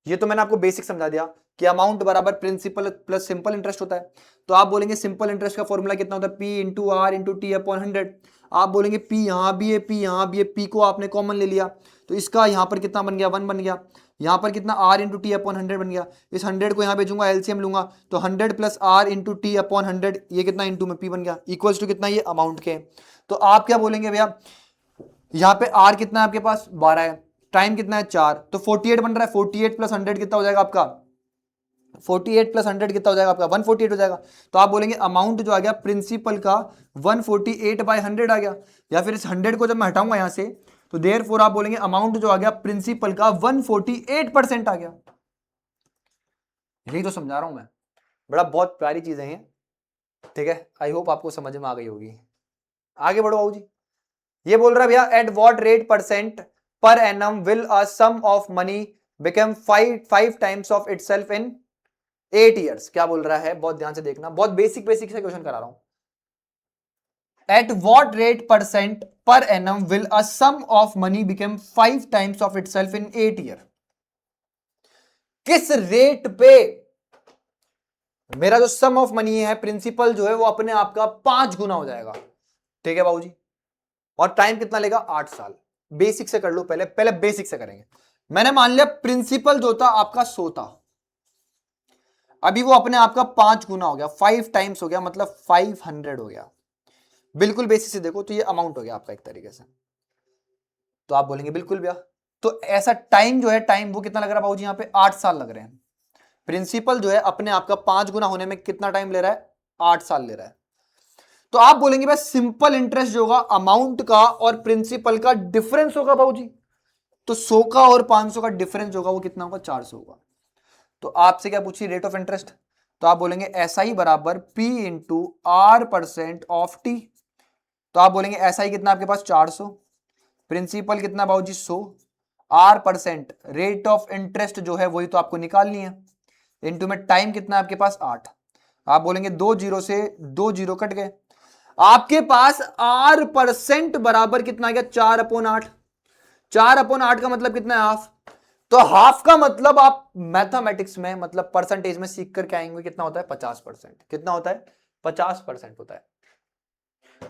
Speaker 1: ये तो मैंने आपको बेसिक समझा दिया कि अमाउंट बराबर प्रिंसिपल प्लस सिंपल इंटरेस्ट होता है। तो आप बोलेंगे सिंपल इंटरेस्ट का फॉर्मूला कितना होता है, P into R into T upon 100। आप बोलेंगे पी यहां भी है, पी यहां भी है, पी को आपने कॉमन ले लिया तो इसका यहां पर कितना बन गया, 1 बन गया। यहां पर कितना आर इंटू टी अपॉन 100 बन गया। इस 100 को यहां भेजूंगा, एलसीएम लूंगा तो 100 plus R into T upon 100, ये कितना इंटू में पी बन गया, इक्वल्स टू कितना, ये अमाउंट के। तो आप क्या बोलेंगे भैया, यहां पे आर कितना है आपके पास 12 है, टाइम कितना है 4, तो 48 बन रहा है, 48 प्लस 100 कितना हो जाएगा आपका, 48 प्लस 100 कितना हो जाएगा आपका, 148 हो जाएगा। तो आप बोलेंगे अमाउंट जो आ गया प्रिंसिपल का 148/100 आ गया। या फिर इस 100 को जब मैं हटाऊंगा यहां से तो देयरफॉर आप बोलेंगे अमाउंट जो आ गया प्रिंसिपल का 148% आ गया। यही तो समझा रहा हूं मैं, बड़ा बहुत प्यारी चीजें हैं, ठीक है। आई होप आपको समझ में आ गई होगी। आगे बढ़ो बाबू जी। ये बोल रहा है भैया at what rate percent per annum will a sum of money become 5 times of itself in 8 years. क्या बोल रहा है, बहुत ध्यान से देखना, बहुत बेसिक बेसिक से क्वेश्चन करा रहा हूं। At what rate percent per annum will a sum of money become 5 times of itself in 8 year. किस रेट पे मेरा जो सम ऑफ मनी है, प्रिंसिपल जो है वो अपने आप का 5 गुना हो जाएगा, ठीक है बाबूजी। और टाइम कितना लेगा, 8 साल। बेसिक से कर लो, पहले पहले बेसिक से करेंगे। मैंने मान लिया प्रिंसिपल जो था आपका 100 था, अभी वो अपने आप का 5 गुना हो गया, 5 टाइम्स हो गया, मतलब 500 हो गया। बिल्कुल बेसिक से देखो तो ये अमाउंट हो गया आपका एक तरीके से। तो आप बोलेंगे बिल्कुल भैया, तो ऐसा टाइम जो है, टाइम वो कितना लग रहा है बाबूजी, यहां पे 8 साल लग रहे हैं। प्रिंसिपल जो है अपने आप का 5 गुना होने में कितना टाइम ले रहा है, 8 साल ले रहा है। तो आप बोलेंगे भाई सिंपल इंटरेस्ट जो होगा अमाउंट का और प्रिंसिपल का डिफरेंस होगा बाबूजी, तो 100 का और 500 का डिफरेंस होगा वो कितना होगा, 400 होगा। तो आपसे क्या पूछी, रेट ऑफ इंटरेस्ट, तो आप बोलेंगे SI बराबर P into R% of T। तो आप बोलेंगे SI कितना आपके पास 400, प्रिंसिपल कितना बाबूजी 100, R% रेट ऑफ इंटरेस्ट जो है वही तो आपको निकालनी है, इंटू में टाइम कितना आपके पास 8। आप बोलेंगे 2 जीरो से 2 जीरो कट गए, आपके पास R% बराबर कितना आ गया, 4/8। 4/8 का मतलब कितना है, हाफ। तो हाफ का मतलब आप मैथमेटिक्स में मतलब परसेंटेज में सीख करके आएंगे कितना होता है, 50%। कितना होता है, 50% होता है।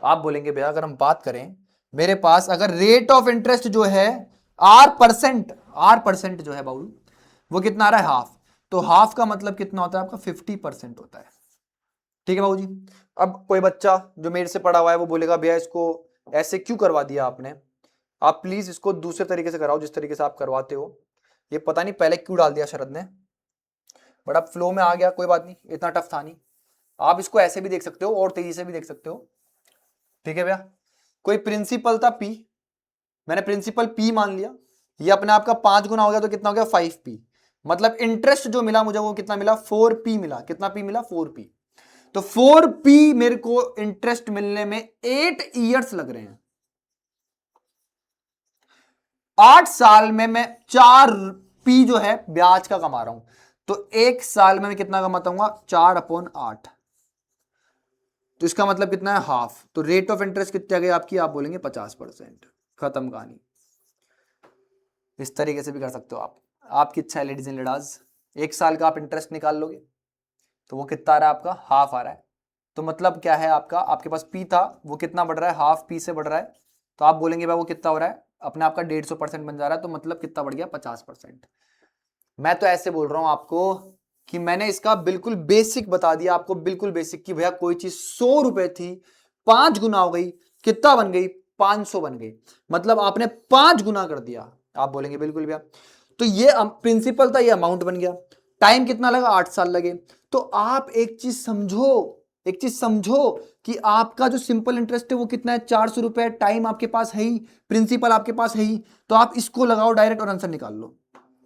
Speaker 1: आप बोलेंगे भैया अगर हम बात करें, मेरे पास अगर रेट ऑफ इंटरेस्ट जो है R% जो है बाबू वो कितना आ रहा है, हाफ। तो हाफ का मतलब कितना होता है आपका, 50% होता है, ठीक है बाबू जी। अब कोई बच्चा जो मेरे से पढ़ा हुआ है वो बोलेगा भैया इसको ऐसे क्यों करवा दिया आपने, आप प्लीज इसको दूसरे तरीके से कराओ जिस तरीके से आप करवाते हो। ये पता नहीं पहले क्यों डाल दिया शरद ने, बड़ा फ्लो में आ गया, कोई बात नहीं, इतना टफ था नहीं। आप इसको ऐसे भी देख सकते हो और तेजी से भी देख सकते हो, ठीक है भैया। कोई प्रिंसिपल था P, मैंने प्रिंसिपल P मान लिया, ये अपने आप का 5 गुना हो गया तो कितना हो गया 5P। मतलब इंटरेस्ट जो मिला मुझे वो कितना मिला, 4p मिला। कितना p मिला, 4p। तो 4p मेरे को इंटरेस्ट मिलने में 8 ईयर्स लग रहे हैं। 8 साल में मैं 4p जो है ब्याज का कमा रहा हूं। तो 1 साल में मैं कितना कमाता हूँ, 4/8। तो इसका मतलब कितना है, हाफ। तो रेट ऑफ इंटरेस्ट कितनी आ गई आपकी, आप बोलेंगे 50%। खत्म कहानी। इस तरीके से भी कर सकते हो आप। आपकी इच्छा है लेडीज एंड लेडाज। 1 साल का आप इंटरेस्ट निकाल लोगे तो वो कितना आ रहा है आपका, हाफ आ रहा है। तो मतलब क्या है आपका, आपके पास पी था वो कितना बढ़ रहा है, हाफ पी से बढ़ रहा है। तो आप बोलेंगे भाई वो कितना हो रहा है, अपने आपका 150% बन जा रहा है। तो मतलब कितना बढ़ गया, 50%। मैं तो ऐसे बोल रहा हूं आपको कि मैंने इसका बिल्कुल बेसिक बता दिया आपको, बिल्कुल बेसिक, कि भैया कोई चीज 100 रुपए थी, 5 गुना हो गई, कितना बन गई, 500 बन गई। मतलब आपने 5 गुना कर दिया। आप बोलेंगे बिल्कुल भैया। तो ये प्रिंसिपल था, ये अमाउंट बन गया। टाइम कितना लगा, 8 साल लगे। तो आप एक चीज समझो, एक चीज समझो कि आपका जो सिंपल इंटरेस्ट है वो कितना है, 400 रुपए। टाइम आपके पास है ही, प्रिंसिपल आपके पास है ही। तो आप इसको लगाओ डायरेक्ट और आंसर निकाल लो।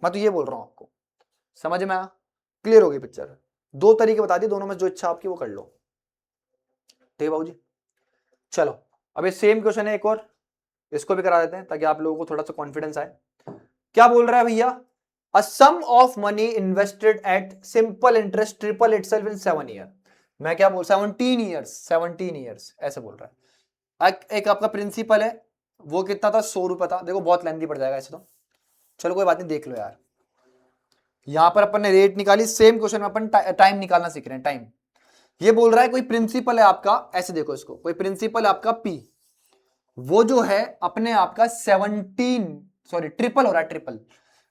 Speaker 1: मैं तो ये बोल रहा हूं आपको, समझ में आया, क्लियर हो गई पिक्चर। 2 तरीके बता दिए, दोनों में जो इच्छा आपकी वो कर लो। ठीक है बाबूजी, चलो अब ये सेम क्वेश्चन है एक और, इसको भी करा देते हैं ताकि आप लोगों को थोड़ा सा कॉन्फिडेंस आए। क्या बोल रहा है भैया, a sum of money invested at simple interest triple itself in 7 year. मैं क्या बोल, 17 ईयर्स, 17 ईयर्स ऐसे बोल रहा है। एक आपका प्रिंसिपल है वो कितना था, 100 रुपए था। देखो बहुत लेंथी पड़ जाएगा ऐसे तो, चलो कोई बात नहीं, देख लो यार। यहां पर अपन ने रेट निकाली, सेम क्वेश्चन में अपन टाइम निकालना सीख रहे हैं, टाइम। ये बोल रहा है कोई प्रिंसिपल है आपका, ऐसे देखो इसको, कोई प्रिंसिपल है आपका पी, वो जो है अपने आपका 17, सॉरी ट्रिपल हो रहा है, ट्रिपल।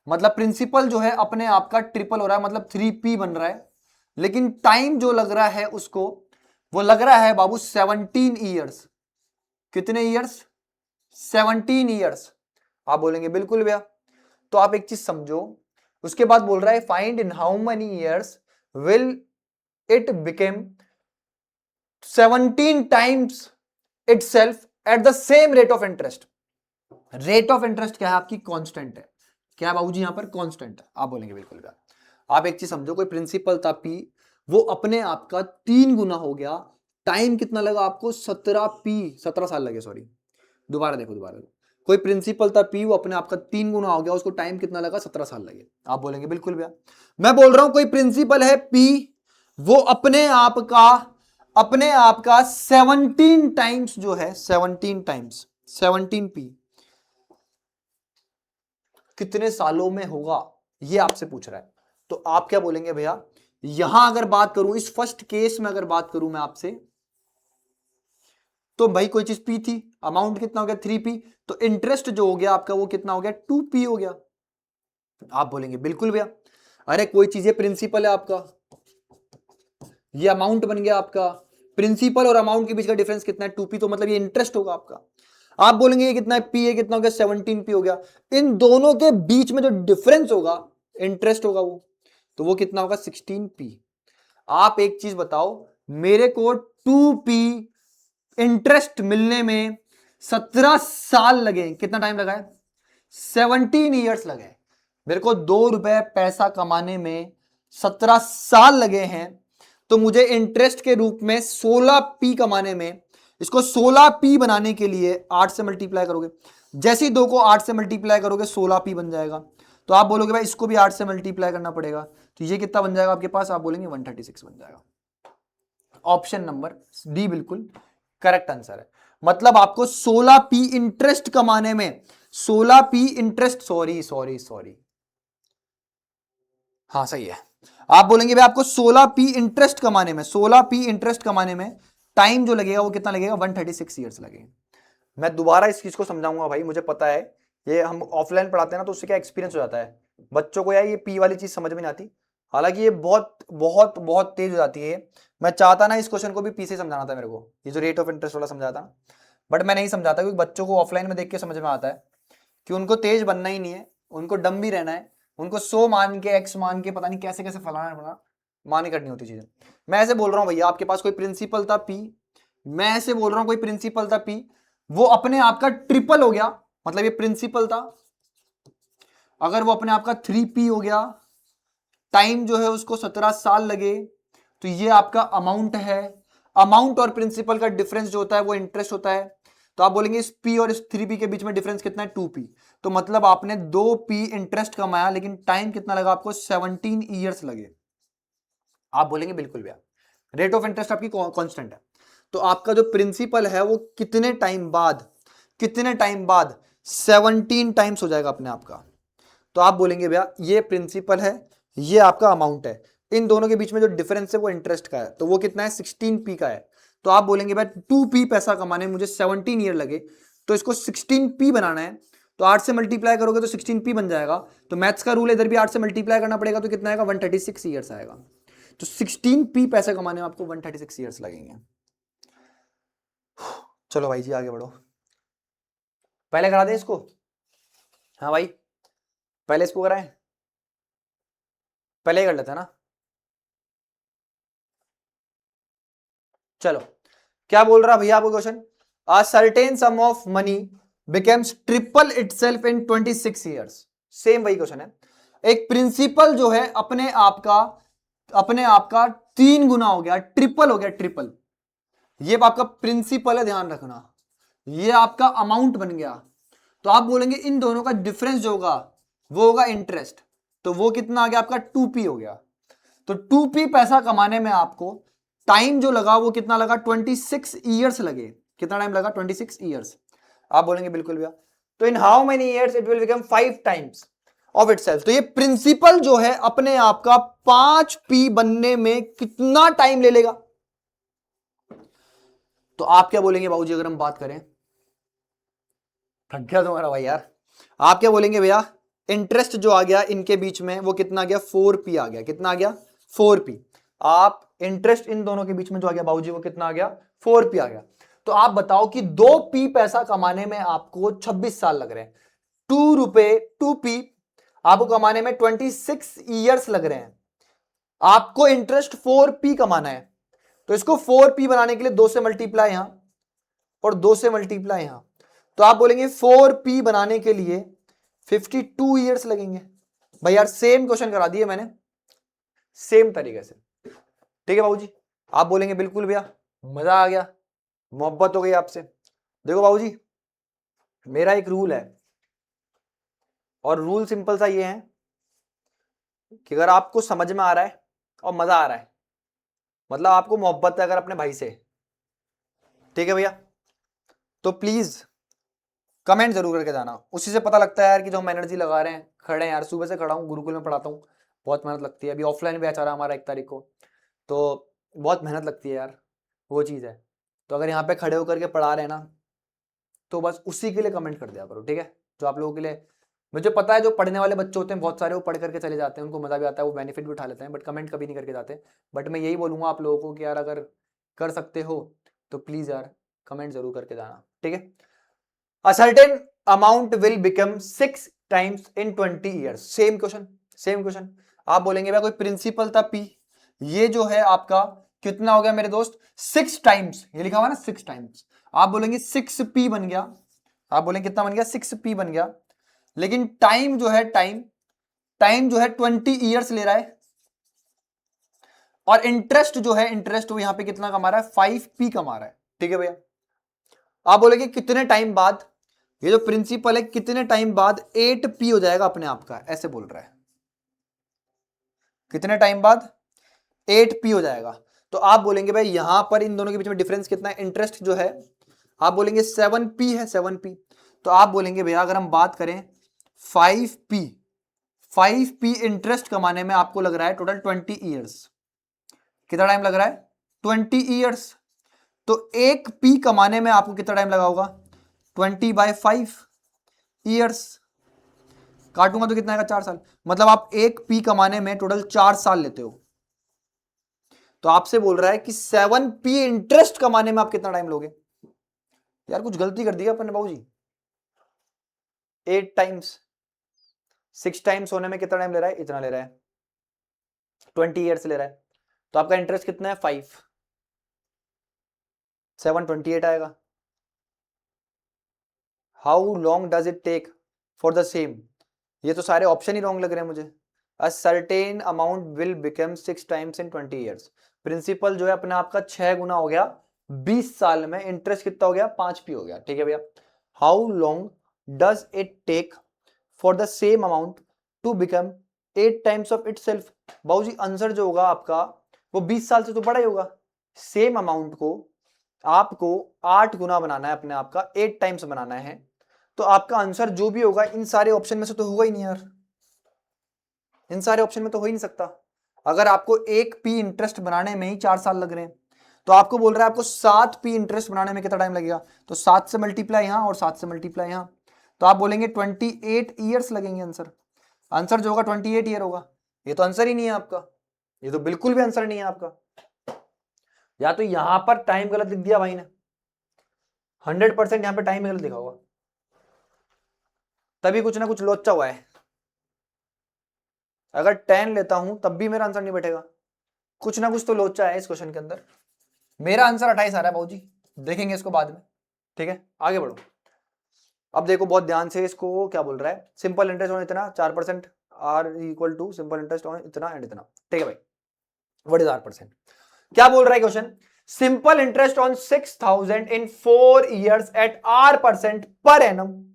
Speaker 1: मतलब प्रिंसिपल जो है अपने आपका ट्रिपल हो रहा है, मतलब 3p बन रहा है। लेकिन टाइम जो लग रहा है उसको, वो लग रहा है बाबू 17 ईयर्स। कितने ईयर्स, 17 ईयर्स। आप बोलेंगे बिल्कुल भैया। तो आप एक चीज समझो, उसके बाद बोल रहा है find in how many years will it became 17 times itself at the same rate of interest. Rate of interest क्या है आपकी, कांस्टेंट है। क्या बाबूजी यहां पर कांस्टेंट है। आप बोलेंगे बिल्कुल भैया। आप एक चीज समझो, कोई प्रिंसिपल था पी, वो अपने आप का 3 गुना हो गया। टाइम कितना लगा आपको, 17 साल लगे, सॉरी दोबारा देखो, दोबारा देखो। कोई प्रिंसिपल था पी, वो अपने आप का 3 गुना हो गया, उसको टाइम कितना लगा, 17 साल लगे। आप बोलेंगे बिल्कुल भैया। मैं बोल रहा हूं कोई प्रिंसिपल है पी, वो अपने आप का 17 टाइम्स जो है, 17 टाइम्स 17p कितने सालों में होगा, ये आपसे पूछ रहा है। तो आप क्या बोलेंगे भैया, यहां अगर बात करूं, इस फर्स्ट केस में अगर बात करूं मैं आपसे, तो भाई कोई चीज पी थी, अमाउंट कितना हो गया, 3p। तो इंटरेस्ट जो हो गया आपका वो कितना हो गया, 2p हो गया। आप बोलेंगे बिल्कुल भैया। अरे कोई चीज है, प्रिंसिपल है आपका, ये अमाउंट बन गया आपका। प्रिंसिपल और अमाउंट के बीच का डिफरेंस कितना है, 2p। तो मतलब ये इंटरेस्ट होगा आपका। आप बोलेंगे ये कितना है, पी है, कितना हो गया, 17p हो गया। इन दोनों के बीच में जो डिफरेंस होगा, इंटरेस्ट होगा वो, तो वो कितना होगा, 16p। आप एक चीज बताओ, मेरे को 2p इंटरेस्ट मिलने में 17 साल लगे, कितना टाइम लगा है, 17 ईयर्स लगे। मेरे को 2 रुपए पैसा कमाने में 17 साल लगे हैं। तो मुझे इंटरेस्ट के रूप में 16p कमाने में, इसको 16p बनाने के लिए 8 से मल्टीप्लाई करोगे। जैसे ही 2 को 8 से मल्टीप्लाई करोगे 16p बन जाएगा। तो आप बोलोगे भाई इसको भी 8 से मल्टीप्लाई करना पड़ेगा, तो ये कितना बन जाएगा आपके पास, आप बोलेंगे 136 बन जाएगा। ऑप्शन नंबर डी बिल्कुल करेक्ट आंसर है। मतलब आपको 16p इंटरेस्ट कमाने में, 16p interest, sorry sorry sorry, हाँ सही है। आप बोलेंगे भाई आपको 16p इंटरेस्ट कमाने में, 16p इंटरेस्ट कमाने में टाइम जो लगेगा वो कितना लगेगा, 136 ईयर्स लगेगा। मैं दोबारा इस चीज को समझाऊंगा भाई, मुझे पता है ये हम ऑफलाइन पढ़ाते हैं ना, तो उससे क्या एक्सपीरियंस हो जाता है बच्चों को, यार ये पी वाली चीज समझ में नहीं आती। हालांकि ये बहुत बहुत बहुत तेज हो जाती है। मैं चाहता ना इस क्वेश्चन को भी पी से समझाना था मेरे को, ये जो रेट ऑफ इंटरेस्ट वाला समझाता, बट मैं नहीं समझाता, क्योंकि बच्चों को ऑफलाइन में देख के समझ में आता है कि उनको तेज बनना ही नहीं है, उनको डम भी रहना है। उनको 100 मान के, एक्स मान के, पता नहीं कैसे कैसे फलाना फलाना मान के करनी होती चीजें। मैं ऐसे बोल रहा हूँ भैया, आपके पास कोई प्रिंसिपल था पी, मैं ऐसे बोल रहा हूँ कोई प्रिंसिपल था पी, वो अपने आप का ट्रिपल हो गया। मतलब ये प्रिंसिपल था, अगर वो अपने आप का 3p हो गया, टाइम जो है उसको 17 साल लगे, तो ये आपका अमाउंट है। अमाउंट और प्रिंसिपल का डिफरेंस जो होता है वो इंटरेस्ट होता है। तो आप बोलेंगे इस पी और इस 3p के बीच में डिफरेंस कितना है, 2p। तो मतलब आपने 2p इंटरेस्ट कमाया, लेकिन टाइम कितना लगा आपको, 17 ईयर्स लगे। आप बोलेंगे बिल्कुल भैया रेट ऑफ इंटरेस्ट आपकी कांस्टेंट है, तो आपका जो प्रिंसिपल है वो कितने टाइम बाद 17 टाइम्स हो जाएगा अपने आप का। तो आप बोलेंगे भैया ये प्रिंसिपल है, ये आपका अमाउंट है, इन दोनों के बीच में जो डिफरेंस है वो इंटरेस्ट का है, तो वो कितना है, 16p का है। तो आप बोलेंगे भाई 2p पैसा कमाने में मुझे 17 ईयर लगे, तो इसको 16p बनाना है, तो 8 से मल्टीप्लाई करोगे तो 16p बन जाएगा। तो मैथ्स का रूल इधर भी 8 से मल्टीप्लाई करना पड़ेगा, तो कितना आएगा, 136 ईयर्स आएगा। तो 16p पैसे कमाने में आपको 136 ईयर्स लगेंगे। चलो भाई जी आगे बढ़ो, पहले करा दे इसको। हाँ भाई पहले इसको कराएं, पहले ही कर लेते हैं ना। चलो क्या बोल रहा भैया आपको question, a certain some of money becomes triple itself in 26 years. Same वही क्वेश्चन है, एक प्रिंसिपल जो है अपने आप का 3 गुना हो गया, ट्रिपल हो गया, ट्रिपल। ये आपका प्रिंसिपल है, ध्यान रखना, ये आपका अमाउंट बन गया। तो आप बोलेंगे इन दोनों का डिफरेंस जो होगा वो होगा इंटरेस्ट, तो वो कितना आ गया आपका, 2p हो गया। तो 2p पैसा कमाने में आपको टाइम जो लगा वो कितना लगा, 26 ईयर्स लगे। कितना टाइम लगा, 26 ईयर्स। आप बोलेंगे बिल्कुल भैया, तो in how many years it will become 5 times of itself. तो ये प्रिंसिपल जो है अपने आप का 5p बनने में कितना टाइम ले लेगा। तो आप क्या बोलेंगे बाबूजी, अगर हम बात करें, थक गया तुम्हारा भाई यार, आप क्या बोलेंगे भैया, इंटरेस्ट जो आ गया इनके बीच में वो कितना आ गया, 4p आ गया। कितना आ गया, 4p। आप इंटरेस्ट इन दोनों के बीच में जो आ गया बाबूजी वो कितना आ गया, 4p आ गया। तो आप बताओ कि 2p पैसा कमाने में आपको 26 साल लग रहे हैं, 2p आपको कमाने में 26 ईयर्स लग रहे हैं, आपको इंटरेस्ट 4p कमाना है। तो इसको 4p बनाने के लिए 2 से मल्टीप्लाई यहां और 2 से मल्टीप्लाई यहां, तो आप बोलेंगे 4p बनाने के लिए 52 ईयर्स लगेंगे। भाई यार सेम क्वेश्चन करा दिए मैंने, सेम तरीके से, ठीक है बाबूजी। आप बोलेंगे बिल्कुल भैया मजा आ गया, मोहब्बत हो गई आपसे। देखो बाबूजी मेरा एक रूल है, और रूल सिंपल सा ये है कि अगर आपको समझ में आ रहा है और मजा आ रहा है, मतलब आपको मोहब्बत है अगर अपने भाई से, ठीक है भैया, तो प्लीज कमेंट जरूर करके जाना। उसी से पता लगता है यार कि जो हम एनर्जी लगा रहे हैं, खड़े हैं यार, सुबह से खड़ा हूँ, गुरुकुल में पढ़ाता हूँ, बहुत मेहनत लगती है। अभी ऑफलाइन बैच आ रहा है हमारा 1 तारीख को, तो बहुत मेहनत लगती है यार, वो चीज़ है। तो अगर यहाँ पे खड़े होकर के पढ़ा रहे हैं ना, तो बस उसी के लिए कमेंट कर दिया करो, ठीक है। जो आप लोगों के लिए, मुझे पता है जो पढ़ने वाले बच्चे होते हैं बहुत सारे, वो पढ़ करके चले जाते हैं, उनको मजा भी आता है, वो बेनिफिट भी उठा लेते हैं, बट कमेंट कभी नहीं करके जाते। बट मैं यही बोलूंगा आप लोगों को कि यार अगर कर सकते हो तो प्लीज यार कमेंट जरूर करके जाना, ठीक है। A certain amount will become 6 times in 20 years. Same question, same question. आप बोलेंगे भाई कोई प्रिंसिपल था P, ये जो है आपका कितना हो गया मेरे दोस्त, 6 टाइम्स, ये लिखा हुआ ना 6 टाइम्स। आप बोलेंगे 6p बन गया, आप बोलेंगे कितना बन गया, 6p बन गया, लेकिन टाइम जो है, टाइम जो है 20 ईयर्स ले रहा है, और इंटरेस्ट जो है, इंटरेस्ट वो यहां पे कितना कमा रहा है, 5p कमा रहा है, ठीक है भैया। आप बोलेंगे कितने टाइम बाद, ये जो प्रिंसिपल है कितने टाइम बाद 8p हो जाएगा अपने आप का, ऐसे बोल रहा है, कितने टाइम बाद 8p हो जाएगा। तो आप बोलेंगे भाई यहां पर इन दोनों के बीच में डिफरेंस कितना है, इंटरेस्ट जो है, आप बोलेंगे 7p है, 7p। तो आप बोलेंगे भैया अगर हम बात करें 5p, 5p इंटरेस्ट कमाने में आपको लग रहा है टोटल 20 ईयर्स। कितना टाइम लग रहा है, 20 ईयर्स। तो 1p कमाने में आपको कितना टाइम लगा होगा, 20/5 ईयर्स। काटूंगा तो कितना आएगा, 4 साल। मतलब आप 1p कमाने में टोटल 4 साल लेते हो। तो आपसे बोल रहा है कि 7p इंटरेस्ट कमाने में आप कितना टाइम लोगे। यार कुछ गलती कर दी अपन ने बाबूजी, 8 टाइम्स 6 टाइम्स होने में कितना टाइम ले रहा है, इतना ले रहा है, 20 ईयर्स ले रहा है। तो आपका इंटरेस्ट कितना है, 5, 7 28 आएगा। How long does it take for the same, ये तो सारे ऑप्शन ही रॉन्ग लग रहे हैं मुझे। A certain amount will become 6 times in 20 years. Principal जो है अपने आप का 6 गुना हो गया 20 साल में, इंटरेस्ट कितना हो गया 5p हो गया। ठीक है भैया। How long does it take for the same amount to become 8 times of itself. बाबूजी आंसर जो होगा आपका वो 20 साल से तो बड़ा ही होगा। सेम अमाउंट को आपको 8 गुना बनाना है, अपने आप का 8 टाइम्स बनाना है, तो आपका आंसर जो भी होगा इन सारे ऑप्शन में से तो होगा ही नहीं यार, इन सारे ऑप्शन में तो हो ही नहीं सकता। अगर आपको 1p इंटरेस्ट बनाने में ही 4 साल लग रहे हैं, तो आपको बोल रहा है आपको 7p इंटरेस्ट बनाने में कितना टाइम लगेगा, तो 7 से मल्टीप्लाई यहां और 7 से मल्टीप्लाई यहां, तो आप बोलेंगे 28 ईयर्स लगेंगे। आंसर जो होगा 28 ईयर होगा। ये तो आंसर ही नहीं है आपका, ये तो बिल्कुल भी आंसर नहीं है आपका। या तो यहां पर टाइम गलत लिख दिया भाई ने, 100% यहां पे टाइम गलत लिखा होगा, तभी कुछ ना कुछ लोचा हुआ है। अगर 10 लेता हूं तब भी मेरा आंसर नहीं बैठेगा, कुछ ना कुछ तो लोचा है इस क्वेश्चन के अंदर। मेरा आंसर 28 आ रहा है बाबूजी, देखेंगे इसको बाद में। ठीक है, आगे बढ़ो। अब देखो बहुत ध्यान से, इसको क्या बोल रहा है, सिंपल इंटरेस्ट ऑन इतना 4% R equal to simple interest on इतना एंड इतना। ठीक है भाई, व्हाट इज R%? क्या बोल रहा है question, simple interest on 6000 in 4 years at R% per annum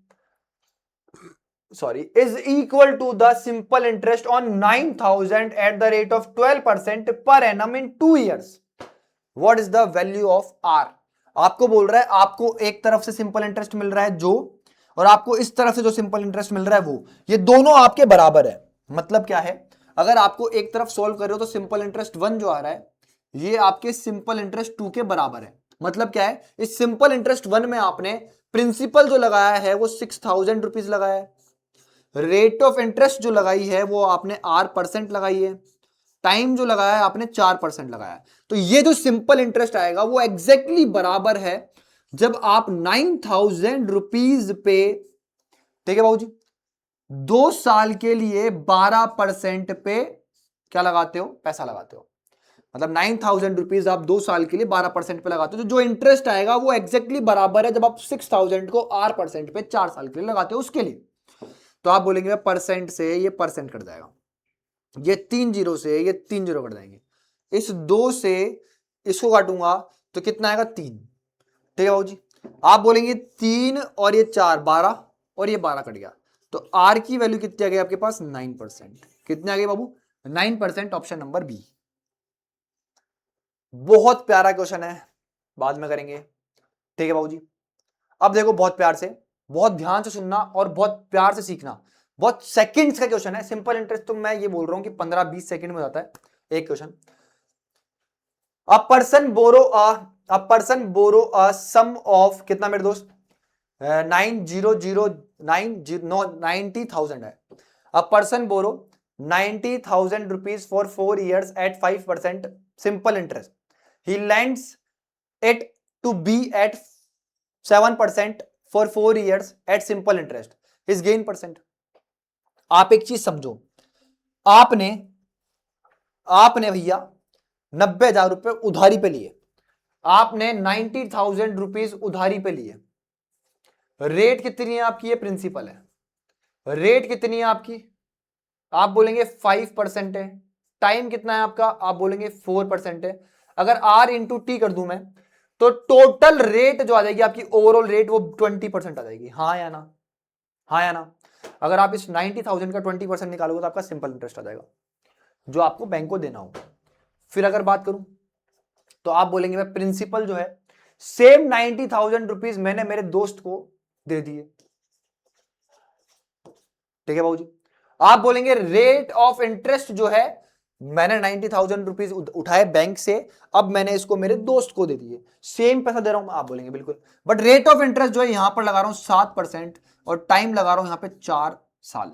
Speaker 1: is equal to the simple interest on 9000 at the rate of 12% per annum in 2 years. What is the value of R? आपको बोल रहा है आपको एक तरफ से simple interest मिल रहा है जो, और आपको इस तरफ से जो सिंपल इंटरेस्ट मिल रहा है वो, ये दोनों आपके बराबर है। मतलब क्या है, अगर आपको एक तरफ सॉल्व कर रहे हो तो सिंपल इंटरेस्ट 1 जो आ रहा है ये आपके सिंपल इंटरेस्ट 2 के बराबर है। मतलब क्या है, इस सिंपल इंटरेस्ट 1 में आपने प्रिंसिपल जो लगाया है वो 6000 रुपीज लगाया है, रेट ऑफ इंटरेस्ट जो लगाई है वो आपने R% लगाई है, टाइम जो लगाया है आपने 4% लगाया है। तो ये जो सिंपल इंटरेस्ट आएगा वो एग्जैक्टली बराबर है जब आप 9000 रुपीज पे, ठीक है बाबूजी, 2 साल के लिए 12% पे क्या लगाते हो, पैसा लगाते हो। मतलब 9000 रुपीज आप 2 साल के लिए 12% पे लगाते हो, तो जो इंटरेस्ट आएगा वो एग्जैक्टली बराबर है जब आप 6000 को R% पे 4 साल के लिए लगाते हो उसके लिए। तो आप बोलेंगे परसेंट से ये परसेंट कट जाएगा, ये 3 जीरो से ये 3 जीरो कट जाएंगे, इस 2 से इसको काटूंगा तो कितना आएगा 3। ठीक है बाबू जी, आप बोलेंगे 3 और ये 4 12 और ये 12 कट गया, तो R की वैल्यू कितनी आ गई आपके पास 9%। कितने आ गई बाबू 9%, ऑप्शन नंबर बी। बहुत प्यारा क्वेश्चन है, बाद में करेंगे। ठीक है बाबू जी, अब देखो बहुत प्यार से, बहुत ध्यान से सुनना और बहुत प्यार से सीखना। बहुत सेकंड्स का क्वेश्चन है, सिंपल इंटरेस्ट तो मैं ये बोल रहा हूं कि 15-20 सेकंड में हो जाता है एक question. A person borrow a sum of कितना मेरे दोस्त 90,000 है। A person borrow 90,000 rupees for 4 years at 5% simple interest, he lends it to be at 7% for 4 years at simple interest, his gain percent। आप एक चीज समझो, आपने भैया 90,000 रुपए उधारी पे लिए, आपने 90,000 रुपीज उधारी पे लिए। रेट कितनी है आपकी, ये प्रिंसिपल है, रेट कितनी है आपकी, आप बोलेंगे 5% है। टाइम कितना है आपका, आप बोलेंगे 4% है। अगर R इंटू टी कर दूं मैं तो टोटल रेट जो आ जाएगी आपकी, ओवरऑल रेट, वो 20% आ जाएगी। हाँ या ना, हाँ या ना। अगर आप इस 90,000 का 20% निकालोगे तो आपका सिंपल इंटरेस्ट आ जाएगा जो आपको बैंक को देना होगा। फिर अगर बात करूं तो आप बोलेंगे मैं प्रिंसिपल जो है सेम 90,000 रुपीज मैंने मेरे दोस्त को दे दिए। ठीक है बाबूजी, आप बोलेंगे रेट ऑफ इंटरेस्ट जो है मैंने 90,000 रुपीज उठाए बैंक से, अब मैंने इसको मेरे दोस्त को दे दिए, सेम पैसा दे रहा हूं आप बोलेंगे बिल्कुल, बट रेट ऑफ इंटरेस्ट जो है यहां पर लगा रहा हूं 7% और टाइम लगा रहा हूं यहां पे 4 साल।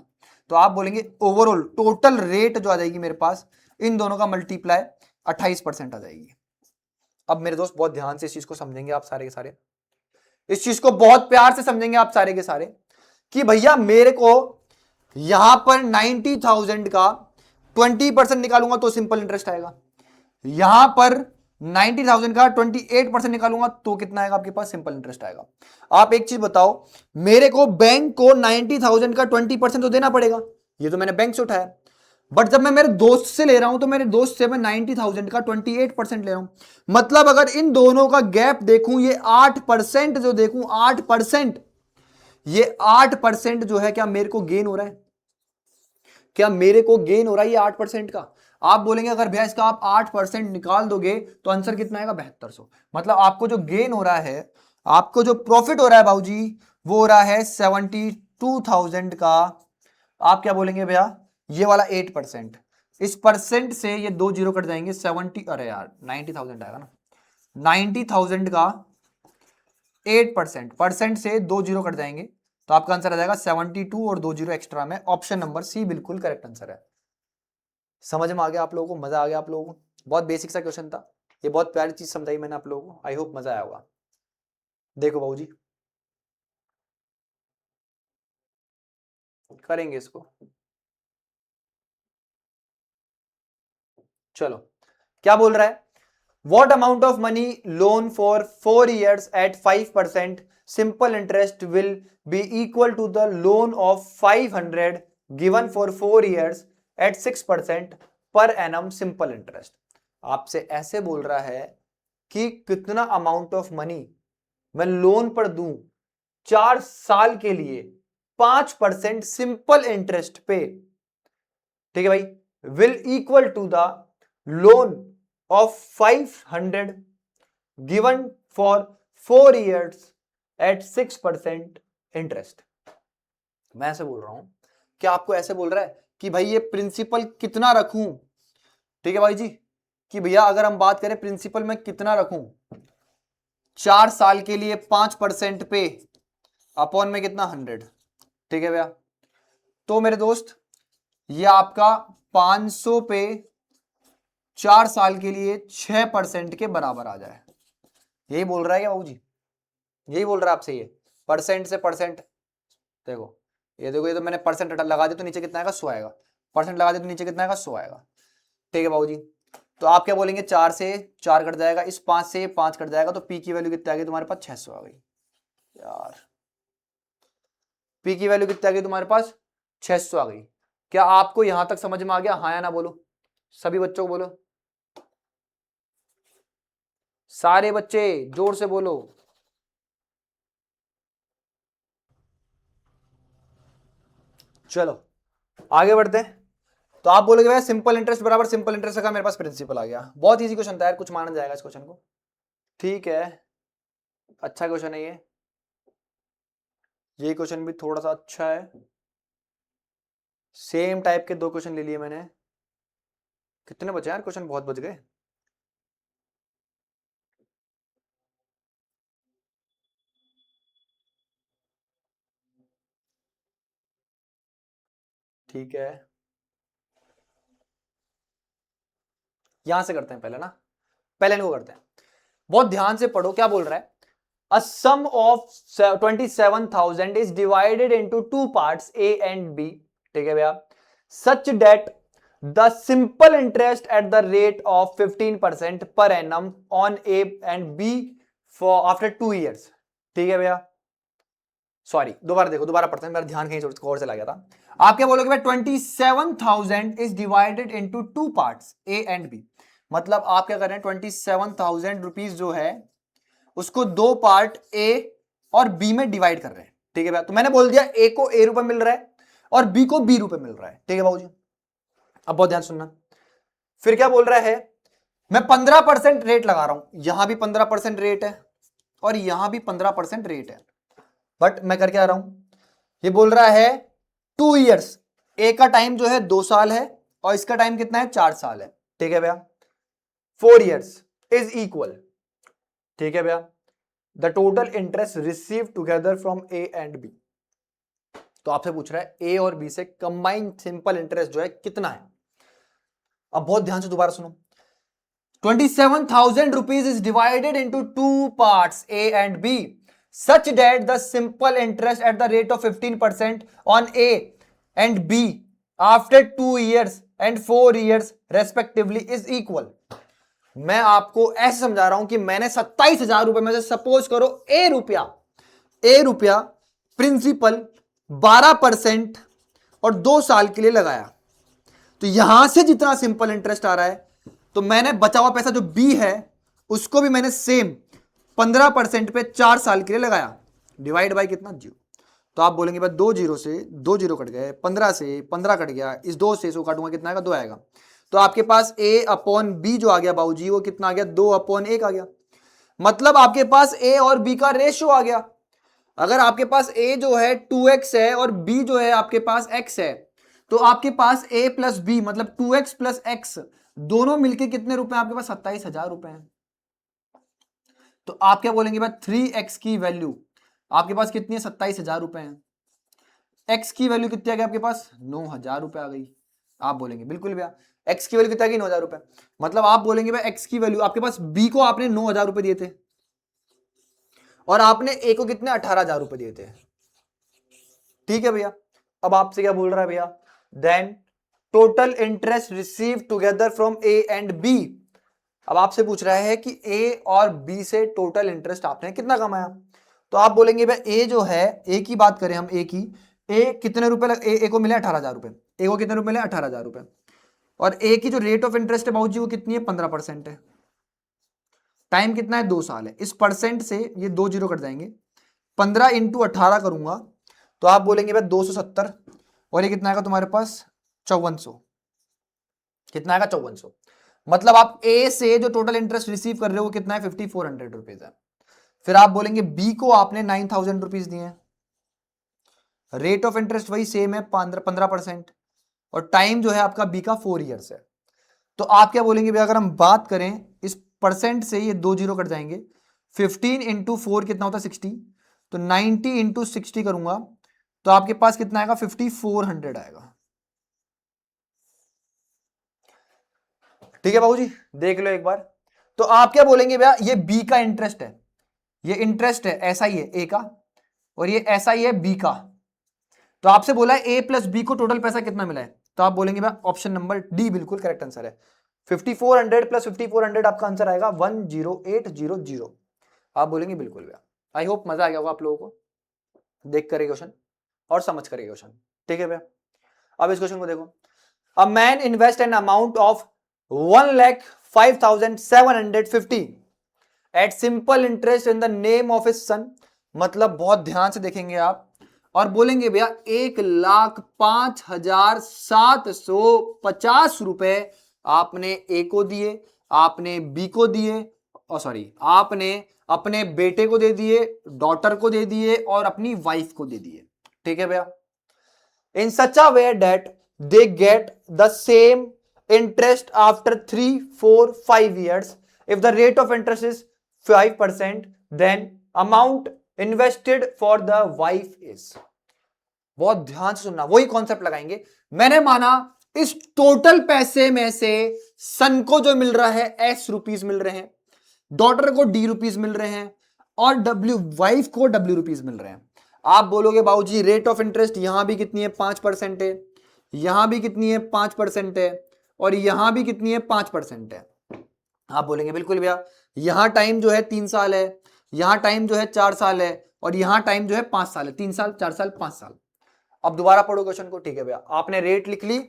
Speaker 1: तो आप बोलेंगे ओवरऑल टोटल रेट जो आ जाएगी मेरे पास, इन दोनों का मल्टीप्लाई 28% आ जाएगी। अब मेरे दोस्त बहुत ध्यान से इस चीज को समझेंगे आप सारे के सारे, इस चीज को बहुत प्यार से समझेंगे आप सारे के सारे, कि भैया मेरे को यहां पर 90,000 का 20% निकालूंगा तो सिंपल इंटरेस्ट आएगा, यहां पर 90,000 का 28% निकालूंगा तो कितना आएगा आपके पास, सिंपल इंटरेस्ट आएगा। आप एक चीज बताओ, मेरे को बैंक को 90,000 का 20% तो देना पड़ेगा, ये तो मैंने बैंक से उठाया, बट जब मैं मेरे दोस्त से ले रहा हूं तो मेरे दोस्त से मैं 90,000 का 28% ले रहा हूं। मतलब अगर इन दोनों का गैप देखूं, ये 8% जो देखूं, 8%, ये 8% जो है, क्या मेरे को गेन हो रहा है? क्या मेरे को गेन हो रहा है ये 8% का? आप बोलेंगे अगर भैया इसका आप 8% निकाल दोगे तो आंसर कितना आएगा? 7200। मतलब आपको जो गेन हो रहा है, आपको जो प्रॉफिट हो रहा है बाबूजी, वो हो रहा है 72,000 का। आप क्या बोलेंगे भैया? ये वाला 8%, इस परसेंट से ये 2 जीरो कट जाएंगे, 70, अरे यार 90,000 आएगा ना, 90,000 का 8%, परसेंट से 2 जीरो कट जाएंगे, तो आपका आंसर आ जाएगा 72 और 2 जीरो एक्स्ट्रा में। ऑप्शन नंबर सी बिल्कुल करेक्ट आंसर है। समझ में आ गया आप लोगों को? मजा आ गया आप लोगों को? बहुत बेसिक सा क्वेश्चन था, ये बहुत प्यारी चीज समझाई मैंने आप लोगों को। आई होप मजा आया होगा। देखो बाबूजी, करेंगे इसको। चलो, क्या बोल रहा है? What amount of money loan for 4 years at 5% simple interest will be equal to the loan of 500 given for 4 years at 6% per annum simple interest? आपसे ऐसे बोल रहा है कि कितना अमाउंट ऑफ मनी मैं लोन पर दूं 4 साल के लिए 5% सिंपल इंटरेस्ट पे, ठीक है भाई, will equal to the loan of 500 given for 4 years at 6% interest। मैं ऐसे बोल रहा हूं, क्या आपको ऐसे बोल रहा है कि भाई ये प्रिंसिपल कितना रखूं? ठीक है भाई जी, कि भैया अगर हम बात करें प्रिंसिपल में कितना रखूं 4 साल के लिए 5% पे, अपॉन में कितना 100, ठीक है भैया। तो मेरे दोस्त ये आपका 500 पे 4 साल के लिए 6% के बराबर आ जाए, यही बोल रहा है क्या बाबूजी? यही बोल रहा है आपसे? ये परसेंट से परसेंट, देखो ये देखो, ये तो मैंने परसेंट लगा दिया तो नीचे कितना आएगा? 100 आएगा। परसेंट लगा दिया तो नीचे कितना आएगा? 100 आएगा। ठीक है बाबूजी, तो आप क्या बोलेंगे? 4 से 4 कट जाएगा, इस 5 से 5 कट जाएगा, तो पी की वैल्यू कितनी आ गई तुम्हारे पास? 600 आ गई। यार पी की वैल्यू कितनी आ गई तुम्हारे पास? 600 आ गई। क्या आपको यहां तक समझ में आ गया? हाँ या ना बोलो, सभी बच्चों को बोलो, सारे बच्चे जोर से बोलो। चलो आगे बढ़ते हैं। तो आप बोलोगे भाई सिंपल इंटरेस्ट बराबर सिंपल इंटरेस्ट का मेरे पास प्रिंसिपल आ गया। बहुत इजी क्वेश्चन था यार, कुछ माना जाएगा इस क्वेश्चन को। ठीक है, अच्छा क्वेश्चन है ये क्वेश्चन भी थोड़ा सा अच्छा है। सेम टाइप के 2 क्वेश्चन ले लिए मैंने। कितने बचे यार? क्वेश्चन बहुत बच गए। ठीक है, यहां से करते हैं पहले ना, पहले इनको करते हैं। बहुत ध्यान से पढ़ो, क्या बोल रहा है? A sum of 27,000 is divided into 2 parts A and B, ठीक है भैया, such that the simple interest at the rate of 15% per annum on A and B for after 2 years, ठीक है भैया। सॉरी, दोबारा देखो, दोबारा पढ़ते हैं, मेरा ध्यान कहीं और चला गया था। आप क्या बोलोगे भाई? 27,000 is divided into 2 parts A and B. मतलब आप क्या कर रहे हैं? 27,000 रुपीज जो है उसको 2 पार्ट ए और बी में डिवाइड कर रहे हैं, ठीक है भैया। तो मैंने बोल दिया ए को ए रुपए मिल रहा है और बी को बी रुपए मिल रहा है, ठीक है बाबूजी। अब बहुत ध्यान सुनना, फिर क्या बोल रहा है? मैं 15% रेट लगा रहा हूं, यहां भी 15% रेट है और यहां भी 15% रेट है, बट मैं करके आ रहा हूं, ये बोल रहा है 2 ईयर्स, ए का टाइम जो है 2 साल है और इसका टाइम कितना है? 4 साल है, ठीक है भैया। 4 ईयर्स इज इक्वल, ठीक है भैया, the total interest receive together from A and B. तो आपसे पूछ रहा है ए और बी से कंबाइंड सिंपल इंटरेस्ट जो है कितना है। अब बहुत ध्यान से दोबारा सुनो, 27,000 rupees is divided into 2 parts A and B such that the simple interest at the rate of 15% on A and B after 2 years and 4 years respectively is equal। मैं आपको ऐसे समझा रहा हूं कि मैंने 27,000 रुपए में से सपोज करो ए रुपया प्रिंसिपल 12% और 2 साल के लिए लगाया, तो यहां से जितना सिंपल इंटरेस्ट आ रहा है, तो मैंने बचा हुआ पैसा जो बी है उसको भी मैंने सेम 15% पे 4 साल के लिए लगाया, डिवाइड बाय कितना, 0। तो आप बोलेंगे भाई 2 जीरो से 2 जीरो कट गए, 15 से 15 कट गया, इस 2 से इसको काटूंगा कितना आएगा, 2 आएगा। तो आपके पास ए अपॉन बी जो आ गया बाबूजी वो कितना आ गया, 2/1 आ गया। मतलब आपके पास ए और बी का रेशियो आ गया। अगर आपके पास ए जो है 2x है और बी जो है आपके पास x है, तो आपके पास a प्लस बी मतलब 2x प्लस x दोनों मिलके कितने रुपए आपके पास, 27,000 रुपए हैं। तो आप क्या बोलेंगे भाई 3x की वैल्यू आपके पास कितनी है, 27,000 रुपए है। x की वैल्यू कितनी आ गई आपके पास, 9,000 रुपए आ गई। आप बोलेंगे बिल्कुल भैया x की वैल्यू कितना आ गई, 9,000 रुपए। मतलब आप बोलेंगे भाई x की वैल्यू आपके पास b को आपने 9,000 रुपए दिए थे और आपने a को कितने 18,000 रुपए दिए थे। ठीक है भैया। अब आपसे क्या बोल रहा है भैया, then total interest receive together from A and B. अब आपसे पूछ रहा है कि ए और बी से टोटल इंटरेस्ट आपने कितना कमाया। तो आप बोलेंगे भाई ए जो है, ए की बात करें हम, ए की, ए कितने रुपए ए को मिले 18,000 रुपए, ए को कितने रुपए मिले 18,000 रुपए। और ए की जो रेट ऑफ इंटरेस्ट है बाबूजी वो कितनी है, 15% है। टाइम कितना है, 2 साल है। इस परसेंट से ये 2 जीरो कट जाएंगे, 15 इंटू 18 करूंगा तो आप बोलेंगे भाई 270, और ये कितना आएगा तुम्हारे पास 5400। कितना आएगा 5400। मतलब आप ए से जो टोटल इंटरेस्ट रिसीव कर रहे हो वो कितना है, 5400 रुपीज है। फिर आप बोलेंगे बी को आपने 9,000 रुपीज दिए हैं, रेट ऑफ इंटरेस्ट वही सेम है 15%, और टाइम जो है आपका बी का 4 ईयर्स है। तो आप क्या बोलेंगे भैया, अगर हम बात करें इस परसेंट से ये 2 जीरो कट जाएंगे, 15 इंटू 4 कितना होता है 60, तो 90 इंटू 60 करूंगा तो आपके पास कितना आएगा, 5400 आएगा। ठीक है बाबूजी, देख लो एक बार। तो आप क्या बोलेंगे भैया, ये बी का इंटरेस्ट है, ये इंटरेस्ट है ऐसा ही है ए का, और ये ऐसा ही है बी का। तो आपसे बोला है ए प्लस बी को टोटल पैसा कितना मिला है, तो आप बोलेंगे भैया ऑप्शन नंबर डी बिल्कुल करेक्ट आंसर है। 5400 प्लस 5400 आपका आंसर आएगा 10800। आप बोलेंगे बिल्कुल भैया। आई होप मजा आ गया होगा आप लोगों को देख कर क्वेश्चन और समझ कर क्वेश्चन। ठीक है भैया, अब इस क्वेश्चन को देखो। A man invest an amount of 1,05,750 at simple interest in the name of his son. मतलब बहुत ध्यान से देखेंगे आप और बोलेंगे भैया 1,05,750 रुपए आपने ए को दिए, आपने बी को दिए, सॉरी आपने अपने बेटे को दे दिए, डॉटर को दे दिए और अपनी वाइफ को दे दिए। ठीक है भैया, in such a way that they get the same interest after 3, 4, 5 years. If the rate of interest is 5%, then amount invested for the wife is. बहुत ध्यान से सुनना, वही कॉन्सेप्ट लगाएंगे। मैंने माना इस टोटल पैसे में से सन को जो मिल रहा है एस रुपीज मिल रहे हैं, डॉटर को डी रुपीज मिल रहे हैं और डब्ल्यू वाइफ को डब्ल्यू रुपीज मिल रहे हैं। आप बोलोगे बाबूजी रेट ऑफ इंटरेस्ट यहां भी कितनी है, 5% है, यहां भी कितनी है 5% है, और यहां भी कितनी है 5% है। आप बोलेंगे बिल्कुल भैया यहां टाइम जो है 3 साल है, यहां टाइम जो है 4 साल है, और यहां टाइम जो है 5 साल है। 3 साल 4 साल 5 साल। अब दोबारा पढ़ो क्वेश्चन को। ठीक है भैया, आपने रेट लिख ली,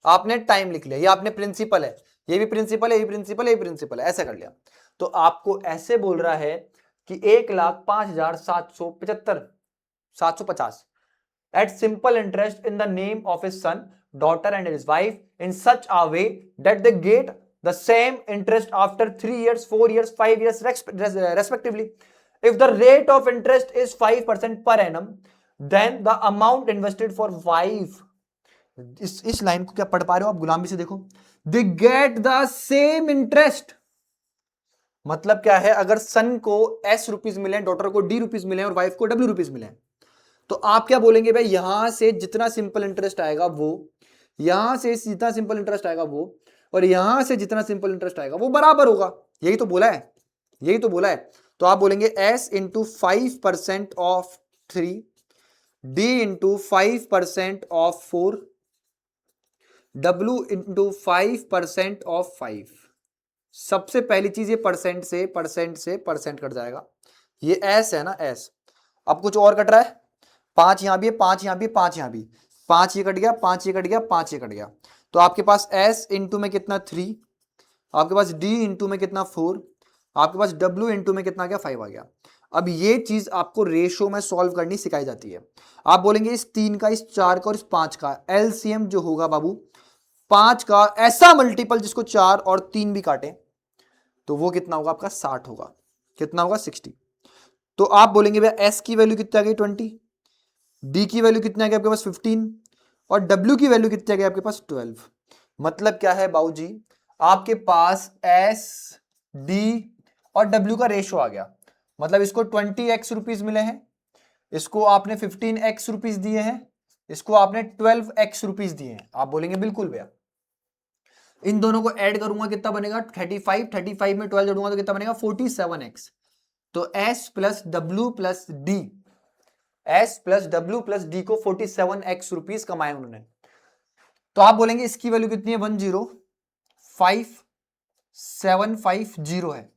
Speaker 1: आपने टाइम लिख लिया, ये आपने प्रिंसिपल है, ये भी प्रिंसिपल है, ये प्रिंसिपल है, ये प्रिंसिपल है, ऐसे कर लिया। तो आपको ऐसे बोल रहा है कि 1,05,750 at simple interest in the name of his son, daughter and his wife in such a way that they get the same interest after 3 years, 4 years, 5 years respectively. If the rate of interest is 5% per annum, then the amount invested for wife, इस line को क्या पढ़ पा रहे हो आप, गुलामी से देखो, they get the same interest। मतलब क्या है, अगर सन को एस रुपीज मिले, डॉटर को डी रुपीज मिले और वाइफ को डब्ल्यू रुपीज मिले, तो आप क्या बोलेंगे भाई यहां से जितना सिंपल इंटरेस्ट आएगा वो, यहां से जितना सिंपल इंटरेस्ट आएगा वो, और यहां से जितना सिंपल इंटरेस्ट आएगा वो बराबर होगा। यही तो बोला है, यही तो बोला है। तो आप बोलेंगे s into 5% of 3, d into 5% of 4, w into 5% of 5। सबसे पहली चीज ये परसेंट से परसेंट कट जाएगा, ये s है ना s। अब कुछ और कट रहा है, 5 यहां भी है, 5 यहां भी, 5 यहां भी, 5 ये कट गया, 5 ये कट गया, 5 ये कट गया। तो आपके पास S इंटू में कितना 3, आपके पास D इंटू में कितना 4, आपके पास W इंटू में कितना क्या 5 आ गया। अब ये चीज आपको रेशो में सॉल्व करनी सिखाई जाती है। आप बोलेंगे इस 3 का, इस 4 का और इस 5 का एलसीएम जो होगा बाबू 5 का ऐसा मल्टीपल जिसको 4 और 3 भी काटे तो वो कितना होगा आपका 60 होगा। कितना होगा 60। तो आप बोलेंगे भैया S की वैल्यू कितनी आ गई 20, D की वैल्यू कितनी आ गई आपके पास 15 और W की वैल्यू कितनी आ गई आपके पास 12। मतलब क्या है बाबूजी, आपके पास S, D और W का रेशो आ गया। मतलब इसको 20x रुपीज मिले हैं, इसको आपने 15x रुपीज दिए हैं, इसको आपने 12x रुपीज दिए हैं। आप बोलेंगे बिल्कुल भैया। इन दोनों को ऐड करूंगा कितना बनेगा 35 में 12 जोड़ूंगा तो कितना बनेगा 47x। तो S plus W plus D, S plus W plus D को 47x रुपीज कमाए उन्होंने। तो आप बोलेंगे इसकी वैल्यू कितनी है 105,750 है।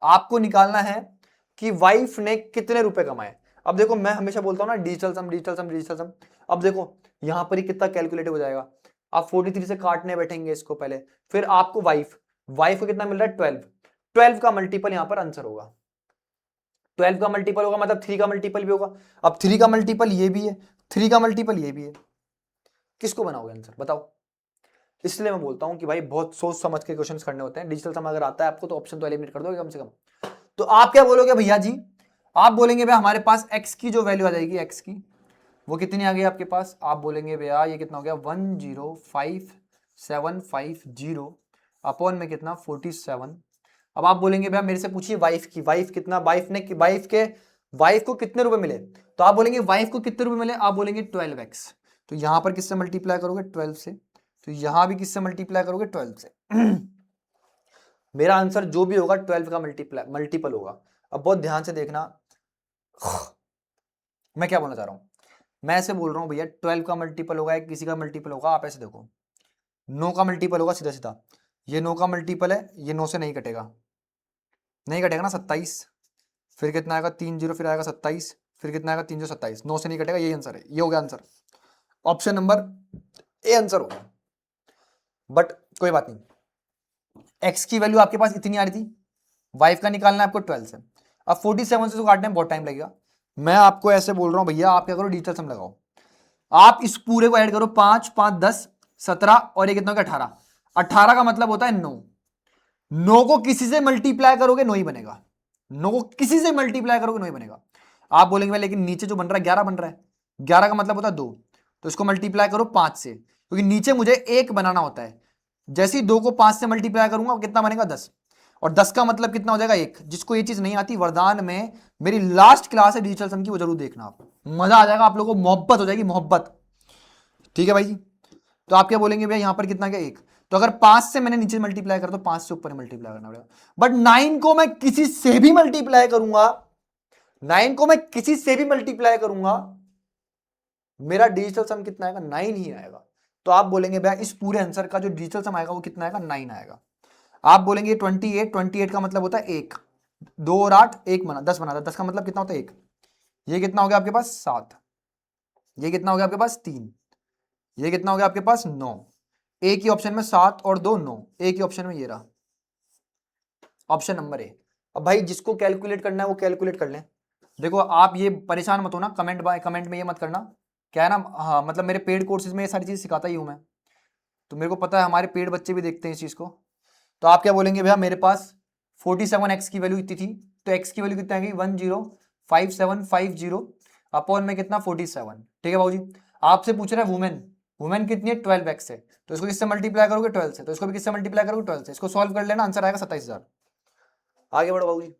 Speaker 1: आपको निकालना है कि वाइफ ने कितने रुपए कमाए। अब देखो मैं हमेशा बोलता हूं ना digital sum digital sum digital sum. अब देखो यहां पर ही कितना कैलकुलेटिव हो जाएगा। आप 43 से काटने बैठेंगे इसको पहले, फिर आपको वाइफ को कितना मिल रहा है 12, 12 का मल्टीपल यहां पर आंसर होगा। 12 का मल्टीपल होगा मतलब 3 का मल्टीपल भी होगा। अब 3 का मल्टीपल ये भी है, 3 का मल्टीपल ये भी है। किसको बनाओगे आंसर बताओ। इसलिए मैं बोलता हूं कि भाई बहुत सोच समझ के क्वेश्चंस करने होते हैं। डिजिटल सम अगर आता है आपको तो ऑप्शन तो एलिमिनेट कर दोगे कम से कम। तो आप क्या बोलोगे भैया जी, आप बोलेंगे भैया हमारे पास x की जो वैल्यू आ जाएगी x की वो कितनी आ गई आपके पास। आप बोलेंगे भैया ये कितना हो गया 105,750 अपॉन में कितना 47। अब आप बोलेंगे भैया मेरे से पूछिए वाइफ की, वाइफ कितना, वाइफ को कितने रुपए मिले। तो आप बोलेंगे वाइफ को कितने रुपए मिले, आप बोलेंगे 12x। तो यहां पर किससे मल्टीप्लाई करोगे 12 से, तो यहां भी किससे मल्टीप्लाई करोगे 12 से। मेरा आंसर जो भी होगा 12 का मल्टीपल होगा। अब बहुत ध्यान से देखना मैं क्या बोलना चाह रहा हूं। मैं ऐसे बोल रहा हूं भैया 12 का मल्टीपल होगा या किसी का मल्टीपल होगा। आप ऐसे देखो 9 का मल्टीपल होगा सीधा सीधा, ये 9 का मल्टीपल है, ये 9 से नहीं कटेगा, नहीं कटेगा ना 27। फिर कितना आएगा 30, फिर आएगा 27, फिर कितना आएगा 327, 9 से नहीं कटेगा। यही आंसर है, ये हो गया answer. Option number A answer होगा। बट कोई बात नहीं, एक्स की वैल्यू आपके पास इतनी आ रही थी, वाइफ का निकालना है आपको 12 से। अब 47 से तो काटने में बहुत टाइम लगेगा। मैं आपको ऐसे बोल रहा हूं भैया आप क्या करो डिजिटल सम लगाओ। आप इस पूरे को ऐड करो 5 5 10 17 और ये कितना होगा 18। 18 का मतलब होता है 9। 9 को किसी से मल्टीप्लाई करोगे 9 ही बनेगा। 9 को किसी से मल्टीप्लाई करोगे 9 ही बनेगा। आप बोलेंगे भाई लेकिन नीचे जो बन रहा है 11 बन रहा है, 11 का मतलब होता है 2, तो इसको मल्टीप्लाई करो 5 से, क्योंकि नीचे मुझे 1 बनाना होता है। जैसे ही 2 को 5 से मल्टीप्लाई करूंगा कितना बनेगा 10, और 10 का मतलब कितना हो जाएगा 1। जिसको ये चीज नहीं आती वरदान में मेरी लास्ट क्लास है डिजिटल सम की, वो जरूर देखना, आप मजा आ जाएगा, आप लोगों को मोहब्बत हो जाएगी, मोहब्बत। ठीक है भाई जी। तो आप क्या बोलेंगे भैया यहां पर कितना क्या 1, तो अगर 5 से मैंने नीचे मल्टीप्लाई कर तो 5 से ऊपर मल्टीप्लाई करना पड़ेगा। बट 9 को मैं किसी से भी मल्टीप्लाई करूंगा, 9 को मैं किसी से भी मल्टीप्लाई करूंगा, मेरा डिजिटल सम कितना आएगा 9 ही आएगा। तो आप बोलेंगे भैया इस पूरे आंसर का जो डिजिटल सम आएगा वो कितना आएगा 9 आएगा। आप बोलेंगे 28 का मतलब होता है 1, 2 और 8 1 बना 10 बना, 10 का मतलब कितना होता है 1। ये कितना हो गया आपके पास 7, ये कितना हो गया आपके पास 3, ये कितना हो गया आपके पास 9। एक ही ऑप्शन में 7 और 2 9, एक ही ऑप्शन में ये रहा ऑप्शन नंबर ए। अब भाई जिसको कैलकुलेट करना है वो कैलकुलेट कर लें। देखो आप ये परेशान मत होना, कमेंट में ये मत करना क्या है ना, हाँ मतलब मेरे पेड कोर्सेज में ये सारी चीज सिखाता ही हूं मैं, तो मेरे को पता है हमारे पेड बच्चे भी देखते हैं इस चीज को। तो आप क्या बोलेंगे भैया मेरे पास 47x की वैल्यू इतनी थी, तो x की वैल्यू कितना आ गई 105,750 अपॉन में कितना 47। ठीक है बाबूजी। आपसे पूछ रहा है वुमेन, वुमेन कितनी है 12x है, तो इसको किससे मल्टीप्लाई करोगे 12 से, तो इसको भी किससे मल्टीप्लाई करोगे 12 से। इसको सॉल्व कर लेना, आंसर आएगा 27,000। आगे बढ़ो बाबूजी।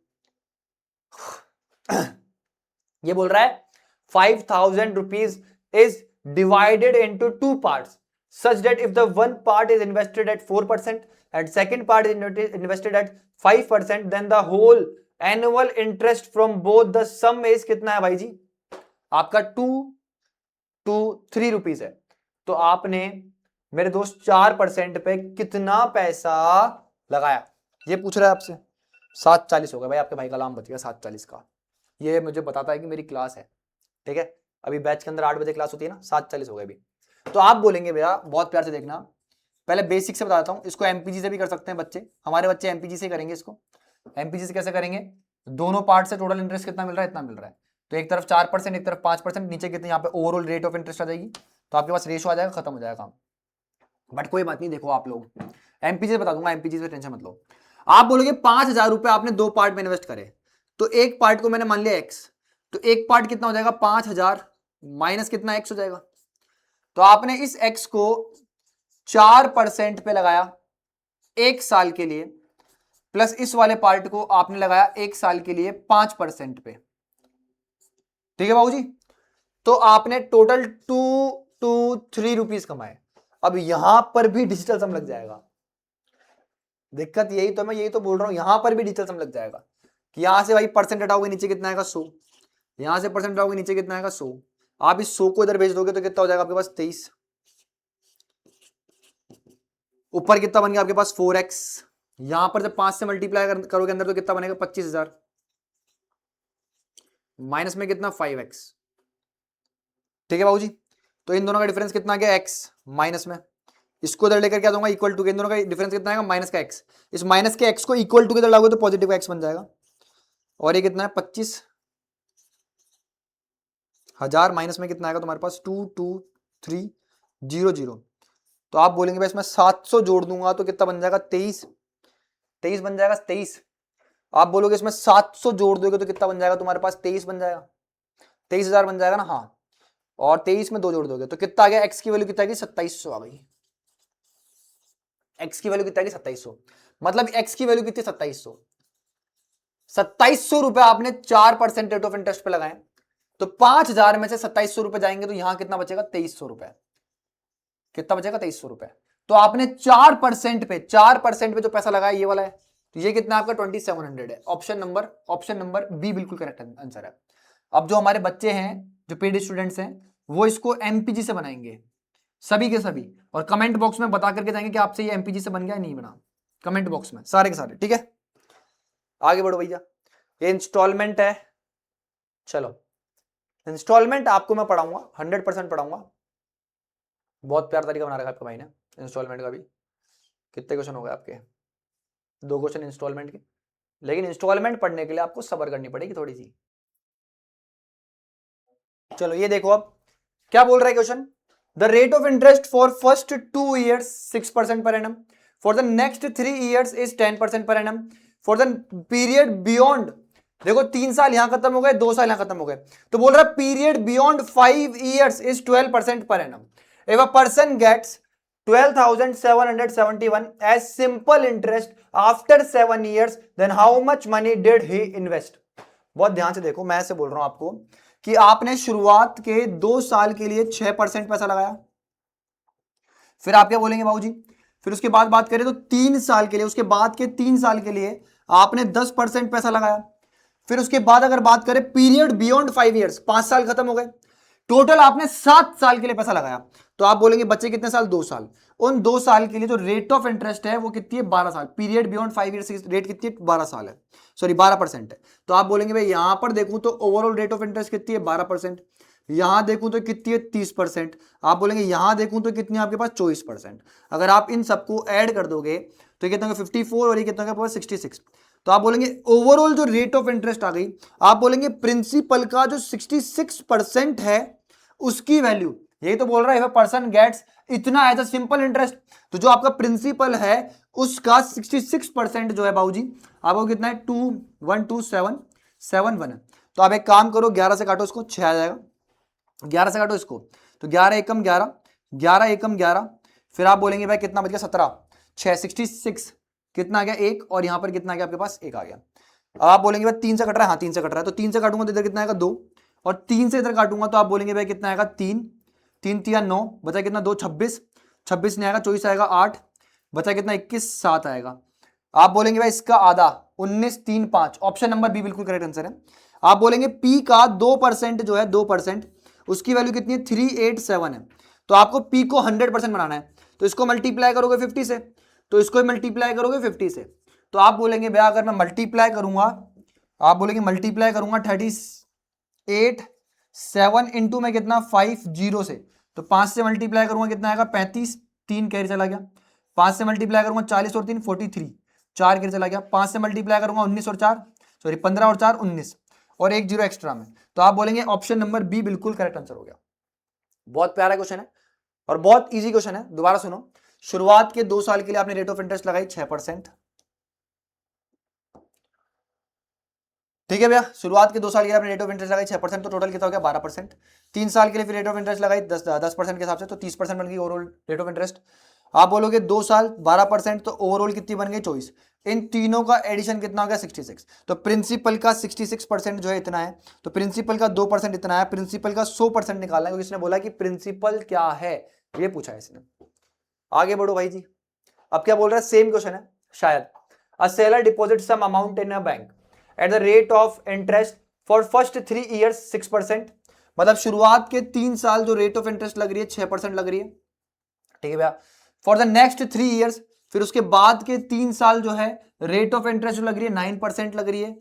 Speaker 1: ये बोल रहा है 5,000 rupees is divided into 2 parts such that if the one part is invested at 4% and second part is invested at 5%, then the whole annual interest from both the sum is कितना है भाई जी आपका 223 रुपीज है। तो आपने मेरे दोस्त 4% पे कितना पैसा लगाया, ये पूछ रहा है आपसे। 7:40 हो गया भाई, आपके भाई का अलार्म बच गया 7:40 का। ये मुझे बताता है कि मेरी क्लास है। ठीक है, अभी बैच के अंदर 8 बजे क्लास होती है ना, 7:40 हो गए अभी। तो आप बोलेंगे भैया बहुत प्यार से देखना पहले बेसिक से बता देता हूँ, इसको एमपीजी से भी कर सकते हैं बच्चे, हमारे बच्चे एमपीजी से करेंगे इसको। एमपीजी से कैसे करेंगे, दोनों पार्ट से टोटल इंटरेस्ट कितना मिल रहा है, इतना मिल रहा है, तो एक तरफ 4%, एक तरफ 5%, नीचे कितने यहाँ पे ओवरऑल रेट ऑफ इंटरेस्ट आ जाएगी, तो आपके पास रेशो आ जाएगा, खत्म हो जाएगा काम। बट कोई बात नहीं, देखो आप लोग एमपीजी से बता दूंगा, एमपीजी से टेंशन मत लो। आप बोलोगे 5,000 रुपए आपने दो पार्ट में इन्वेस्ट करे, तो एक पार्ट को मैंने मान लिया एक्स, तो एक पार्ट कितना हो जाएगा 5,000 माइनस कितना एक्स हो जाएगा, तो आपने इस एक्स को 4% पे लगाया एक साल के लिए, प्लस इस वाले पार्ट को आपने लगाया एक साल के लिए 5% पे, ठीक है बाबूजी। तो आपने टोटल 223 रुपीज कमाए। अब यहां पर भी डिजिटल सम लग जाएगा, दिक्कत यही तो, मैं यही तो बोल रहा हूं, यहां पर भी डिजिटल सम लग जाएगा कि यहां से भाई परसेंट हटाओगे नीचे कितना आएगा 100, यहां से परसेंट हटाओगे नीचे कितना आएगा 100, आप इस 100 को इधर भेज दोगे तो कितना हो जाएगा आपके पास 23, ऊपर कितना बन गया आपके पास 4x, यहां पर जब 5 से मल्टीप्लाई करोगे अंदर तो कितना बनेगा 25,000, माइनस में कितना 5x, ठीक है बाबूजी। तो इन दोनों का डिफरेंस कितना आ गया x, माइनस में इसको इधर लेकर क्या दूंगा इक्वल टू, इन दोनों का डिफरेंस कितना आएगा माइनस का x, इस माइनस के x को इक्वल टू के इधर लाओगे तो पॉजिटिव का x बन जाएगा, और ये कितना है 25,000 माइनस में कितना आएगा तुम्हारे पास 22300, तो आप बोलेंगे भाई इसमें 700 जोड़ दूंगा तो कितना बन जाएगा 23 बन जाएगा 23, आप बोलोगे इसमें 700 जोड़ दोगे तो कितना बन जाएगा तुम्हारे पास 23 बन जाएगा, 23,000 बन जाएगा ना, हाँ, और 23 में 2 जोड़ दोगे तो कितना आ गया, x की वैल्यू कितना आ गई 2700 आ गई, x की वैल्यू कितना आ गई 2700, मतलब x की वैल्यू कितनी 2700 रुपए आपने 4% रेट ऑफ इंटरेस्ट पे लगाए, तो 5,000 में से 2700 रुपए जाएंगे तो यहां कितना बचेगा 2300 रुपए, कितना बचेगा 2300 रुपए, तो आपने 4% पे जो पैसा लगाया ये वाला है, तो ये कितना आपका 2700 है, ऑप्शन नंबर बी बिल्कुल करेक्ट आंसर है। अब जो हमारे बच्चे हैं जो पेड स्टूडेंट्स हैं वो इसको एमपीजी से बनाएंगे सभी के सभी, और कमेंट बॉक्स में बता करके जाएंगे कि आपसे ये एमपीजी से बन गया नहीं बना, कमेंट बॉक्स में सारे के सारे, ठीक है। आगे बढ़ो भैया, ये इंस्टॉलमेंट है, चलो इंस्टॉलमेंट आपको मैं पढ़ाऊंगा 100% पढ़ाऊंगा, बहुत प्यार तरीका बना रखा है आपका भाई ने इंस्टॉलमेंट का भी। कितने क्वेश्चन हो गए आपके, 2 क्वेश्चन इंस्टॉलमेंट के, लेकिन इंस्टॉलमेंट पढ़ने के लिए आपको सब्र करनी पड़ेगी थोड़ी सी। चलो ये देखो अब क्या बोल रहा है question, the rate of interest for first 2 years 6% per annum, for the next 3 years is 10% per annum, for the period beyond, देखो 3 साल यहां खत्म हो गए, 2 साल यहां खत्म हो गए, तो बोल रहा है period beyond 5 years is 12% per annum, if a person gets 12,771 as simple interest after 7 years, then how much money did he invest? बहुत ध्यान से देखो, मैं ऐसे बोल रहा हूं आपको कि आपने शुरुआत के 2 साल के लिए 6% पैसा लगाया, फिर आप क्या बोलेंगे बाबूजी, फिर उसके बाद बात करें तो 3 साल के लिए, उसके बाद के 3 साल के लिए आपने 10% पैसा लगाया, फिर उसके बाद अगर बात करें पीरियड बियॉन्ड 5 years, 5 साल खत्म हो गए, टोटल आपने 7 साल के लिए पैसा लगाया, तो आप बोलेंगे बच्चे कितने साल 2 साल, उन 2 साल के लिए जो रेट ऑफ इंटरेस्ट है वो कितनी है 12 साल, पीरियड बियॉन्ड 5 years रेट कितनी है 12 साल है, सॉरी 12% है, तो आप बोलेंगे भाई यहां पर देखूं तो ओवरऑल रेट ऑफ इंटरेस्ट कितनी है 12%, यहां देखूं तो कितनी है 30%, आप बोलेंगे यहां देखूं तो कितनी है आपके पास 24%, अगर आप इन सबको ऐड कर दोगे तो कितना 54 और ये कितना 66, तो आप बोलेंगे ओवरऑल जो रेट ऑफ इंटरेस्ट आ गई, आप बोलेंगे प्रिंसिपल का जो 66% है उसकी वैल्यू, यही तो बोल रहा है पर्सन गेट्स इतना एज अ सिंपल इंटरेस्ट, तो जो आपका प्रिंसिपल है उसका 66% जो है बाबूजी आपको कितना है 212,771 है, तो आप एक काम करो 11 से काटो इसको 6 आ जाएगा, 11 से काटो इसको तो 11 एकम 11, 11 एकम 11, फिर आप बोलेंगे भाई कितना बच गया 17, 6 66 कितना आ गया 1, और यहां पर कितना आ गया आपके पास 1 आ गया, आप बोलेंगे भाई 3 से कट रहा है, हाँ 3 से कट रहा है, तो 3 से काटूंगा तो इधर कितना आएगा 2, और 3 से इधर काटूंगा तो आप बोलेंगे भाई कितना आएगा 3, 3 3 9 बचा कितना 2 26, 26 नहीं आएगा 24 आएगा 8, बचा कितना 21 7 आएगा, आप बोलेंगे भाई इसका आधा 19 3 5, ऑप्शन नंबर बी बिल्कुल करेक्ट आंसर है। आप बोलेंगे पी का 2% जो है 2% उसकी वैल्यू कितनी है 387 है, तो आपको पी को 100% बनाना है, तो इसको मल्टीप्लाई करोगे 50 से, तो इसको मल्टीप्लाई करोगे 50 से, तो आप बोलेंगे भैया अगर मैं मल्टीप्लाई करूंगा, आप बोलेंगे मल्टीप्लाई करूंगा 38 7 इंटू में कितना 50 से, तो 5 से मल्टीप्लाई करूंगा कितना आएगा 35, 3 कैरी चला गया, 5 से मल्टीप्लाई करूंगा 40 और 3 43, 4 किधर चला गया, 5 से मल्टीप्लाई करूंगा 19 और 4 सॉरी 15 और 4 19 और एक जीरो एक्स्ट्रा में, तो आप बोलेंगे ऑप्शन नंबर बी बिल्कुल करेक्ट आंसर हो गया। बहुत प्यारा क्वेश्चन है और बहुत इजी क्वेश्चन है। दोबारा सुनो, शुरुआत के 2 साल के लिए आपने रेट ऑफ इंटरेस्ट लगाई 6%, ठीक है भैया, शुरुआत के 2 साल के लिए आपने रेट ऑफ इंटरेस्ट लगाई 6%, तो टोटल कितना हो गया 12%। 3 साल के लिए फिर रेट ऑफ इंटरेस्ट लगाई 10% के हिसाब से, तो 30% बन गई ओवरऑल रेट ऑफ इंटरेस्ट। आप बोलोगे 2 साल 12%, तो ओवरऑल कितनी बन गई 24। इन तीनों का एडिशन कितना हो गया 66। तो प्रिंसिपल का 66% जो है इतना है, तो प्रिंसिपल का 2% इतना है, प्रिंसिपल का 100% निकालना है, क्योंकि इसने बोला कि प्रिंसिपल क्या है ये पूछा है इसने। आगे बढ़ो भाई जी, अब क्या बोल रहा है, सेम क्वेश्चन है शायद। A seller deposit some amount in a bank at the rate of interest for first 3 years 6%, मतलब शुरुआत के 3 साल जो रेट ऑफ इंटरेस्ट लग रही है 6% लग रही है, ठीक है भैया। फॉर द नेक्स्ट 3 ईयर्स, फिर उसके बाद के 3 साल जो है रेट ऑफ इंटरेस्ट लग रही है 9% लग रही है,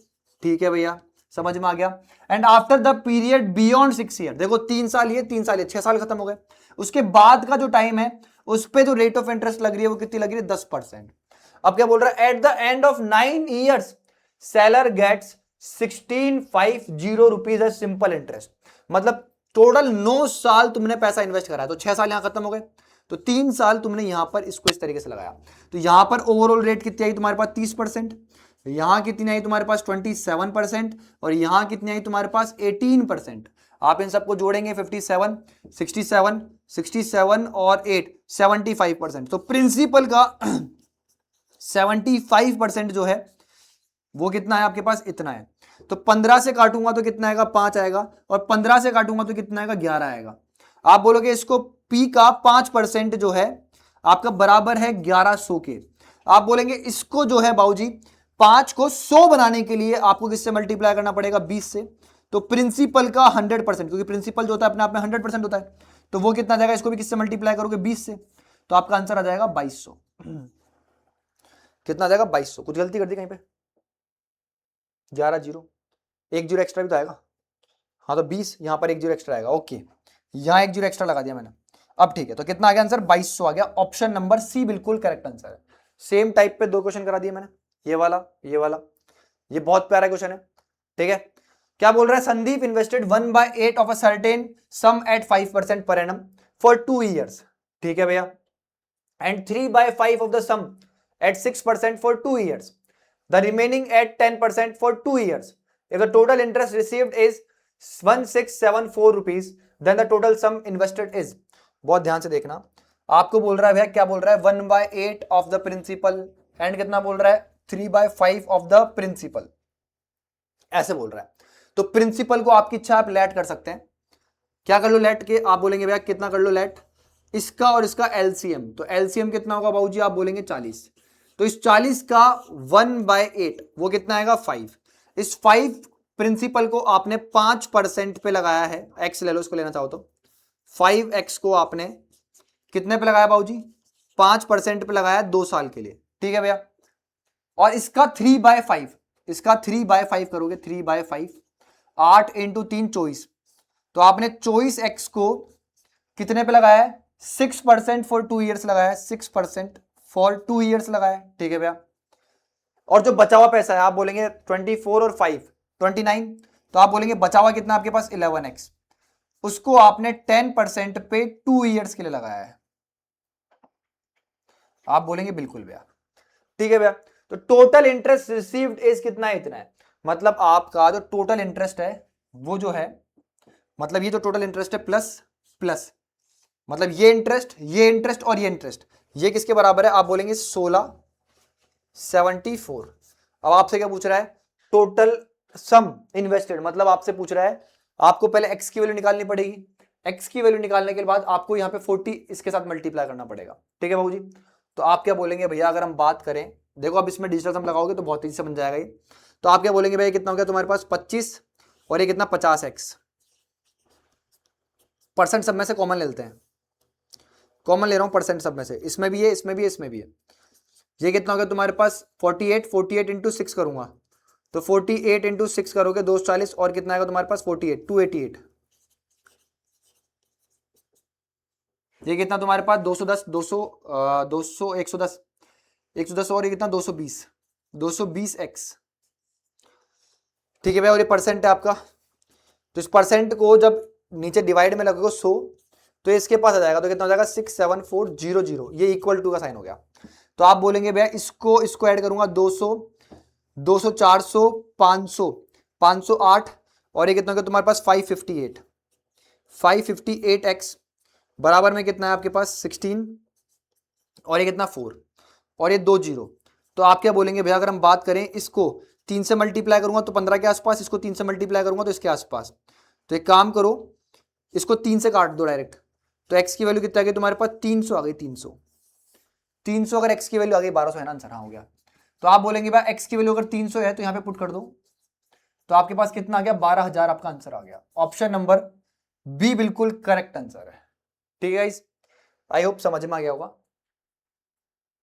Speaker 1: ठीक है भैया, समझ में आ गया। And after the period beyond 6 year, देखो 3 साल ये 3 साल ये 6 साल खत्म हो गए, उसके बाद का जो टाइम है उस पे जो रेट ऑफ इंटरेस्ट लग रही है वो कितनी लग रही है 10%। अब क्या बोल रहा है, at the end of 9 years seller gets 1650 rupees है सिंपल इंटरेस्ट, मतलब टोटल 9 साल तुमने पैसा इन्वेस्ट करा है, तो 6 साल यहां खत्म हो गए, तो 3 साल तुमने यहां पर इसको इस तरीके से लगाया, तो यहां पर ओवरऑल रेट कितनी आई तुम्हारे पास 30%, यहां कितनी आई तुम्हारे पास 27% और यहां कितनी आई तुम्हारे पास 18%। आप इन सबको जोड़ेंगे 57 67 67 और 8 75%, तो प्रिंसिपल का 75% जो है वो कितना है आपके पास, इतना है। तो 15 से काटूंगा तो कितना आएगा 5 आएगा, और 15 से काटूंगा तो कितना आएगा 11 आएगा। आप बोलोगे इसको P का 5% जो है आपका बराबर है 1100 के। आप बोलेंगे इसको जो है बाबूजी 5 को 100 बनाने के लिए आपको किससे मल्टीप्लाई करना पड़ेगा 20 से, तो प्रिंसिपल का 100%, क्योंकि प्रिंसिपल जो होता है अपने आप में 100% होता है, तो वो कितना जाएगा, इसको भी किससे मल्टीप्लाई करोगे 20 से, तो आपका आंसर आ जाएगा 2200। कितना आ जाएगा 2200, कुछ गलती कर दी कहीं पे, 11 जीरो, एक जीरो एक्स्ट्रा भी तो आएगा, हाँ तो 20, यहां पर एक जीरो एक्स्ट्रा आएगा, ओके यहां एक जीरो एक्स्ट्रा लगा दिया मैंने, अब ठीक है। तो कितना आ गया आंसर 2200 आ गया, ऑप्शन नंबर सी बिल्कुल करेक्ट आंसर है। सेम टाइप पे 2 क्वेश्चन करा दिए मैंने, ये वाला ये वाला, ये बहुत प्यारा क्वेश्चन है, ठीक है। क्या बोल रहा है, Sandeep invested 1/8 of a certain sum at 5% per annum for 2 years, ठीक है भैया, and 3/5 of the sum at 6% for 2 years, the remaining at 10% for 2 years. If the total interest received is 1674 rupees, then the total sum invested is, बहुत ध्यान से देखना, आपको बोल रहा है भैया, क्या बोल रहा है 1/8 ऑफ द प्रिंसिपल एंड कितना बोल रहा है 3/5 ऑफ द प्रिंसिपल, ऐसे बोल रहा है। तो प्रिंसिपल को आपकी इच्छा आप लेट कर सकते हैं, क्या कर लो लेट के, आप बोलेंगे भैया कितना कर लो लेट, इसका और इसका एलसीएम, तो एलसीएम कितना होगा बाबूजी, आप बोलेंगे 40, तो इस 40 का 1/8 वो कितना आएगा 5, इस 5 प्रिंसिपल को आपने 5% पे लगाया है, एक्स ले लो इसको लेना चाहो तो, 5x को आपने कितने पे लगाया बाबूजी 5% पे लगाया 2 साल के लिए, ठीक है भैया, और इसका 3/5, इसका 3/5 करोगे 3/5, 8 इंटू 3 24, तो आपने 24x को कितने पे लगाया है 6% फॉर 2 ईयर्स लगाया है, 6% फॉर 2 ईयर्स लगाया है, ठीक है भैया। और जो बचा हुआ पैसा है आप बोलेंगे 24 और 5 29, तो आप बोलेंगे बचा हुआ कितना आपके पास 11x, उसको आपने 10% पे 2 ईयर्स के लिए लगाया है, आप बोलेंगे बिल्कुल भैया, ठीक है भैया। तो टोटल इंटरेस्ट रिसीव्ड इज कितना है, इतना है, मतलब आपका जो टोटल इंटरेस्ट है वो जो है, मतलब ये जो टोटल इंटरेस्ट है प्लस प्लस, मतलब ये इंटरेस्ट और ये इंटरेस्ट, ये किसके बराबर है, आप बोलेंगे 1674। अब आपसे क्या पूछ रहा है, टोटल सम इन्वेस्टेड, मतलब आपसे पूछ रहा है आपको पहले एक्स की वैल्यू निकालनी पड़ेगी, एक्स की वैल्यू निकालने के बाद आपको यहाँ पे 40 इसके साथ मल्टीप्लाई करना पड़ेगा, ठीक है बाबूजी। तो आप क्या बोलेंगे भैया, अगर हम बात करें, देखो अब इसमें डिजिटल सम लगाओगे तो बहुत तेजी से बन जाएगा ये, तो आप क्या बोलेंगे भैया कितना हो गया तुम्हारे पास 25 और ये कितना 50x, परसेंट सब में से कॉमन ले लेते हैं, कॉमन ले रहा हूं परसेंट सब में से, इसमें भी है इसमें भी है इसमें भी है, ये कितना हो गया तुम्हारे पास 48 इंटू 6 करूंगा तो 48 इंटू 6 करोगे 240 और कितना आएगा तुम्हारे पास 48 288, ये कितना तुम्हारे पास 210 200 200 110 110 और ये कितना 220 220x, ठीक है भाई। और ये परसेंट है आपका, तो इस परसेंट को जब नीचे डिवाइड में लगेगा 100 तो इसके पास आ जाएगा, तो कितना हो जाएगा 67400, ये इक्वल टू का साइन हो गया। तो आप बोलेंगे भैया इसको ऐड करूंगा 200 200 400 500 508 और ये कितना हो गया तुम्हारे पास 558 558x बराबर में कितना है आपके पास 16 और ये कितना 4 और ये 2 जीरो। तो आप क्या बोलेंगे भैया, अगर हम बात करें इसको 3 से मल्टीप्लाई करूंगा तो 15 के आसपास, इसको 3 से मल्टीप्लाई करूंगा तो इसके आसपास। तो एक काम करो, इसको 3 से काट दो डायरेक्ट, तो x की वैल्यू कितना आ गई तुम्हारे पास 300 आ गई। 300 अगर x की वैल्यू आ गई 1200 है ना, आंसर हाँ हो गया। तो आप बोलेंगे भाई x की वैल्यू अगर 300 है तो यहाँ पे पुट कर दो, तो आपके पास कितना आ गया 12000 आपका आंसर आ गया। ऑप्शन नंबर बी बिल्कुल करेक्ट आंसर है। ठीक है गाइस, आई होप समझ में आ गया होगा।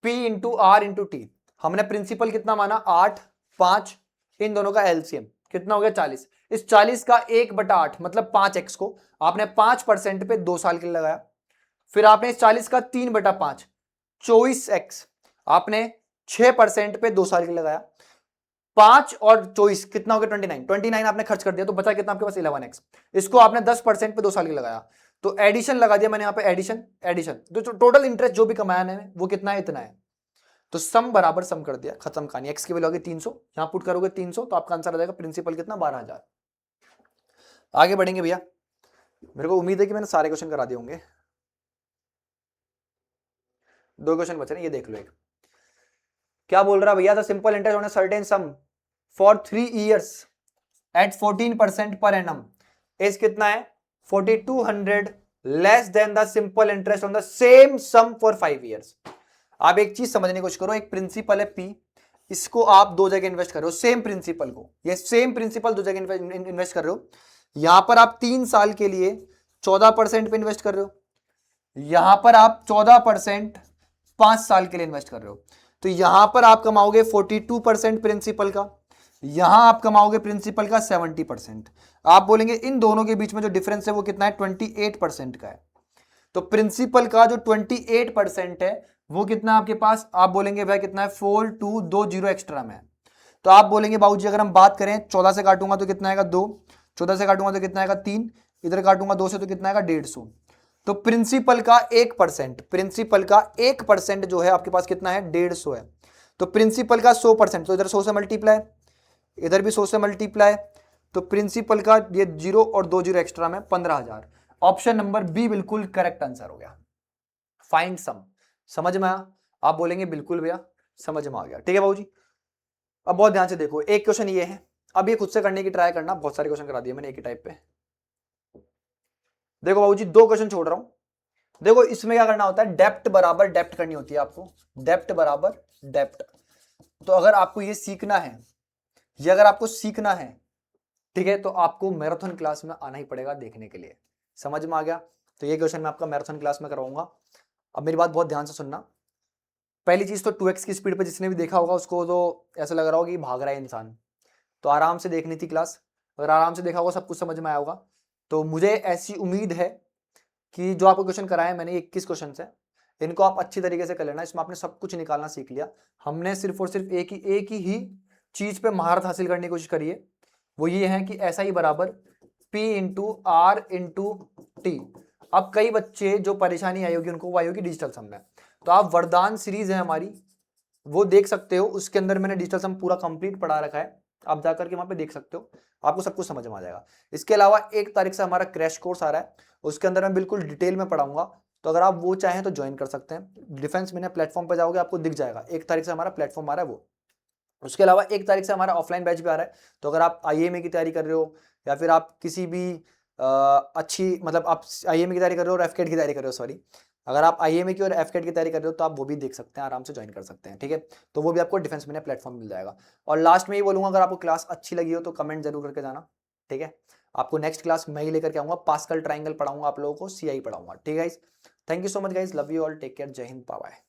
Speaker 1: P into R into T, हमने प्रिंसिपल कितना माना 8 5, इन दोनों का एलसीएम कितना हो गया 40। इस 40 का 1/8 मतलब 5x को आपने 5% पे 2 साल के लिए लगाया। फिर आपने इस 40 का 3/5 24x आपने 6% पे 2 साल के लिए लगाया। 5 और 24 कितना हो गया 29 आपने खर्च कर दिया, तो बचा कितना आपके पास 11x। इसको आपने 10% पे 2 साल के लिए लगाया, तो एडिशन लगा दिया मैंने यहाँ पे, एडिशन तो टोटल इंटरेस्ट जो भी कमाया मैंने वो कितना है, इतना है। तो सम बराबर सम कर दिया, खत्म कहानी। एक्स की वैल्यू होगी 300, यहां पुट करोगे 300 तो आपका आंसर आ जाएगा प्रिंसिपल कितना 12000। आगे बढ़ेंगे भैया, मेरे को उम्मीद है कि मैंने सारे क्वेश्चन करा दिए होंगे। 2 क्वेश्चन बचे हैं, ये देख लो। एक क्या बोल रहा भैया, the simple interest on a certain sum for 3 years एट 14% पर एनम इज कितना है 4200 less than the simple interest on the same sum for 5 years। आप एक चीज समझने की कोशिश करो, एक प्रिंसिपल है P, इसको आप 2 जगह इन्वेस्ट कर रहे हो, सेम प्रिंसिपल को, ये सेम प्रिंसिपल 2 जगह इन्वेस्ट कर रहे हो। यहां पर आप 3 साल के लिए 14% पे इन्वेस्ट कर रहे हो, यहां पर आप 14% 5 साल के लिए इन्वेस्ट कर रहे हो। तो यहां पर आप कमाओगे 42% प्रिंसिपल का, यहां आप कमाओगे प्रिंसिपल का 70%। आप बोलेंगे इन दोनों के बीच में जो डिफरेंस है वो कितना है 28% का है। तो प्रिंसिपल का जो 28% है वो कितना आपके पास, आप बोलेंगे भाई कितना है 4220 एक्स्ट्रा में। तो आप बोलेंगे बाबूजी अगर हम बात करें 14 से काटूंगा तो कितना आएगा 2, 14 से काटूंगा तो कितना आएगा 3, इधर काटूंगा 2 से तो कितना आएगा 150। तो प्रिंसिपल का 1%, प्रिंसिपल का 1% जो है आपके पास कितना है 150 है। तो प्रिंसिपल का 100%, तो इधर 100 से मल्टीप्लाई, इधर भी 100 से मल्टीप्लाई, तो प्रिंसिपल का ये 0 और 2 जीरो एक्स्ट्रा में 15000। ऑप्शन नंबर बी बिल्कुल करेक्ट आंसर हो गया। फाइंड सम, समझ में आया? आप बोलेंगे बिल्कुल भैया समझ में आ गया। ठीक है बाबूजी, अब बहुत ध्यान से देखो, एक क्वेश्चन ये है, अब ये खुद से करने की ट्राई करना, बहुत सारे क्वेश्चन करा दिए मैंने एक ही टाइप पे। देखो बाबूजी 2 क्वेश्चन छोड़ रहा हूं। देखो इसमें क्या करना होता है, डेप्ट बराबर डेप्ट करनी होती है आपको, डेप्ट बराबर डेप्ट। तो अगर आपको ये सीखना है, ये अगर आपको सीखना है, ठीक है, तो आपको मैराथन क्लास में आना ही पड़ेगा देखने के लिए। समझ में आ गया? तो ये क्वेश्चन मैं आपका मैराथन क्लास में कराऊंगा। अब मेरी बात बहुत ध्यान से सुनना। पहली चीज तो 2x की स्पीड पे जिसने भी देखा होगा उसको तो ऐसा लग रहा होगा कि भाग रहा है इंसान, तो आराम से देखनी थी क्लास। अगर आराम से देखा होगा सब कुछ समझ में आया होगा। तो मुझे ऐसी उम्मीद है कि जो आपको क्वेश्चन कराए मैंने 21 क्वेश्चन है, इनको आप अच्छी तरीके से कर लेना। इसमें आपने सब कुछ निकालना सीख लिया। हमने सिर्फ और सिर्फ एक ही चीज पे महारत हासिल करने की कोशिश करी है, वो ये है कि ऐसा ही बराबर P into R into T. अब कई बच्चे जो परेशानी आई होगी उनको वो आई होगी डिजिटल सम में, तो आप वरदान सीरीज है हमारी वो देख सकते हो, उसके अंदर मैंने डिजिटल सम पूरा कंप्लीट पढ़ा रखा है, आप जाकर के वहां पे देख सकते हो, आपको सब कुछ समझ में आ जाएगा। इसके अलावा 1 तारीख से हमारा क्रैश कोर्स आ रहा है, उसके अंदर मैं बिल्कुल डिटेल में पढ़ाऊंगा, तो अगर आप वो चाहें तो ज्वाइन कर सकते हैं। डिफेंस मैंने प्लेटफॉर्म पर जाओगे आपको दिख जाएगा, 1 तारीख से हमारा प्लेटफॉर्म आ रहा है वो। उसके अलावा 1 तारीख से हमारा ऑफलाइन बैच भी आ रहा है, तो अगर आप आईएमए की तैयारी कर रहे हो या फिर आप किसी भी अच्छी मतलब आप आईएमए की तैयारी कर रहे हो और एफकेट की तैयारी कर रहे हो, सॉरी, अगर आप आईएमए की और एफकेट की तैयारी कर रहे हो तो आप वो भी देख सकते हैं, आराम से ज्वाइन कर सकते हैं। ठीक है, तो वो भी आपको डिफेंस में प्लेटफॉर्म मिल जाएगा। और लास्ट में ये बोलूंगा, अगर आपको क्लास अच्छी लगी हो तो कमेंट जरूर करके जाना। ठीक है, आपको नेक्स्ट क्लास मैं ही लेकर के आऊंगा, पास्कल ट्राइंगल पढ़ाऊंगा आप लोगों को, सीआई पढ़ाऊंगा। ठीक है guys, thank you so much guys, love you all, take care, Jai Hind, bye bye.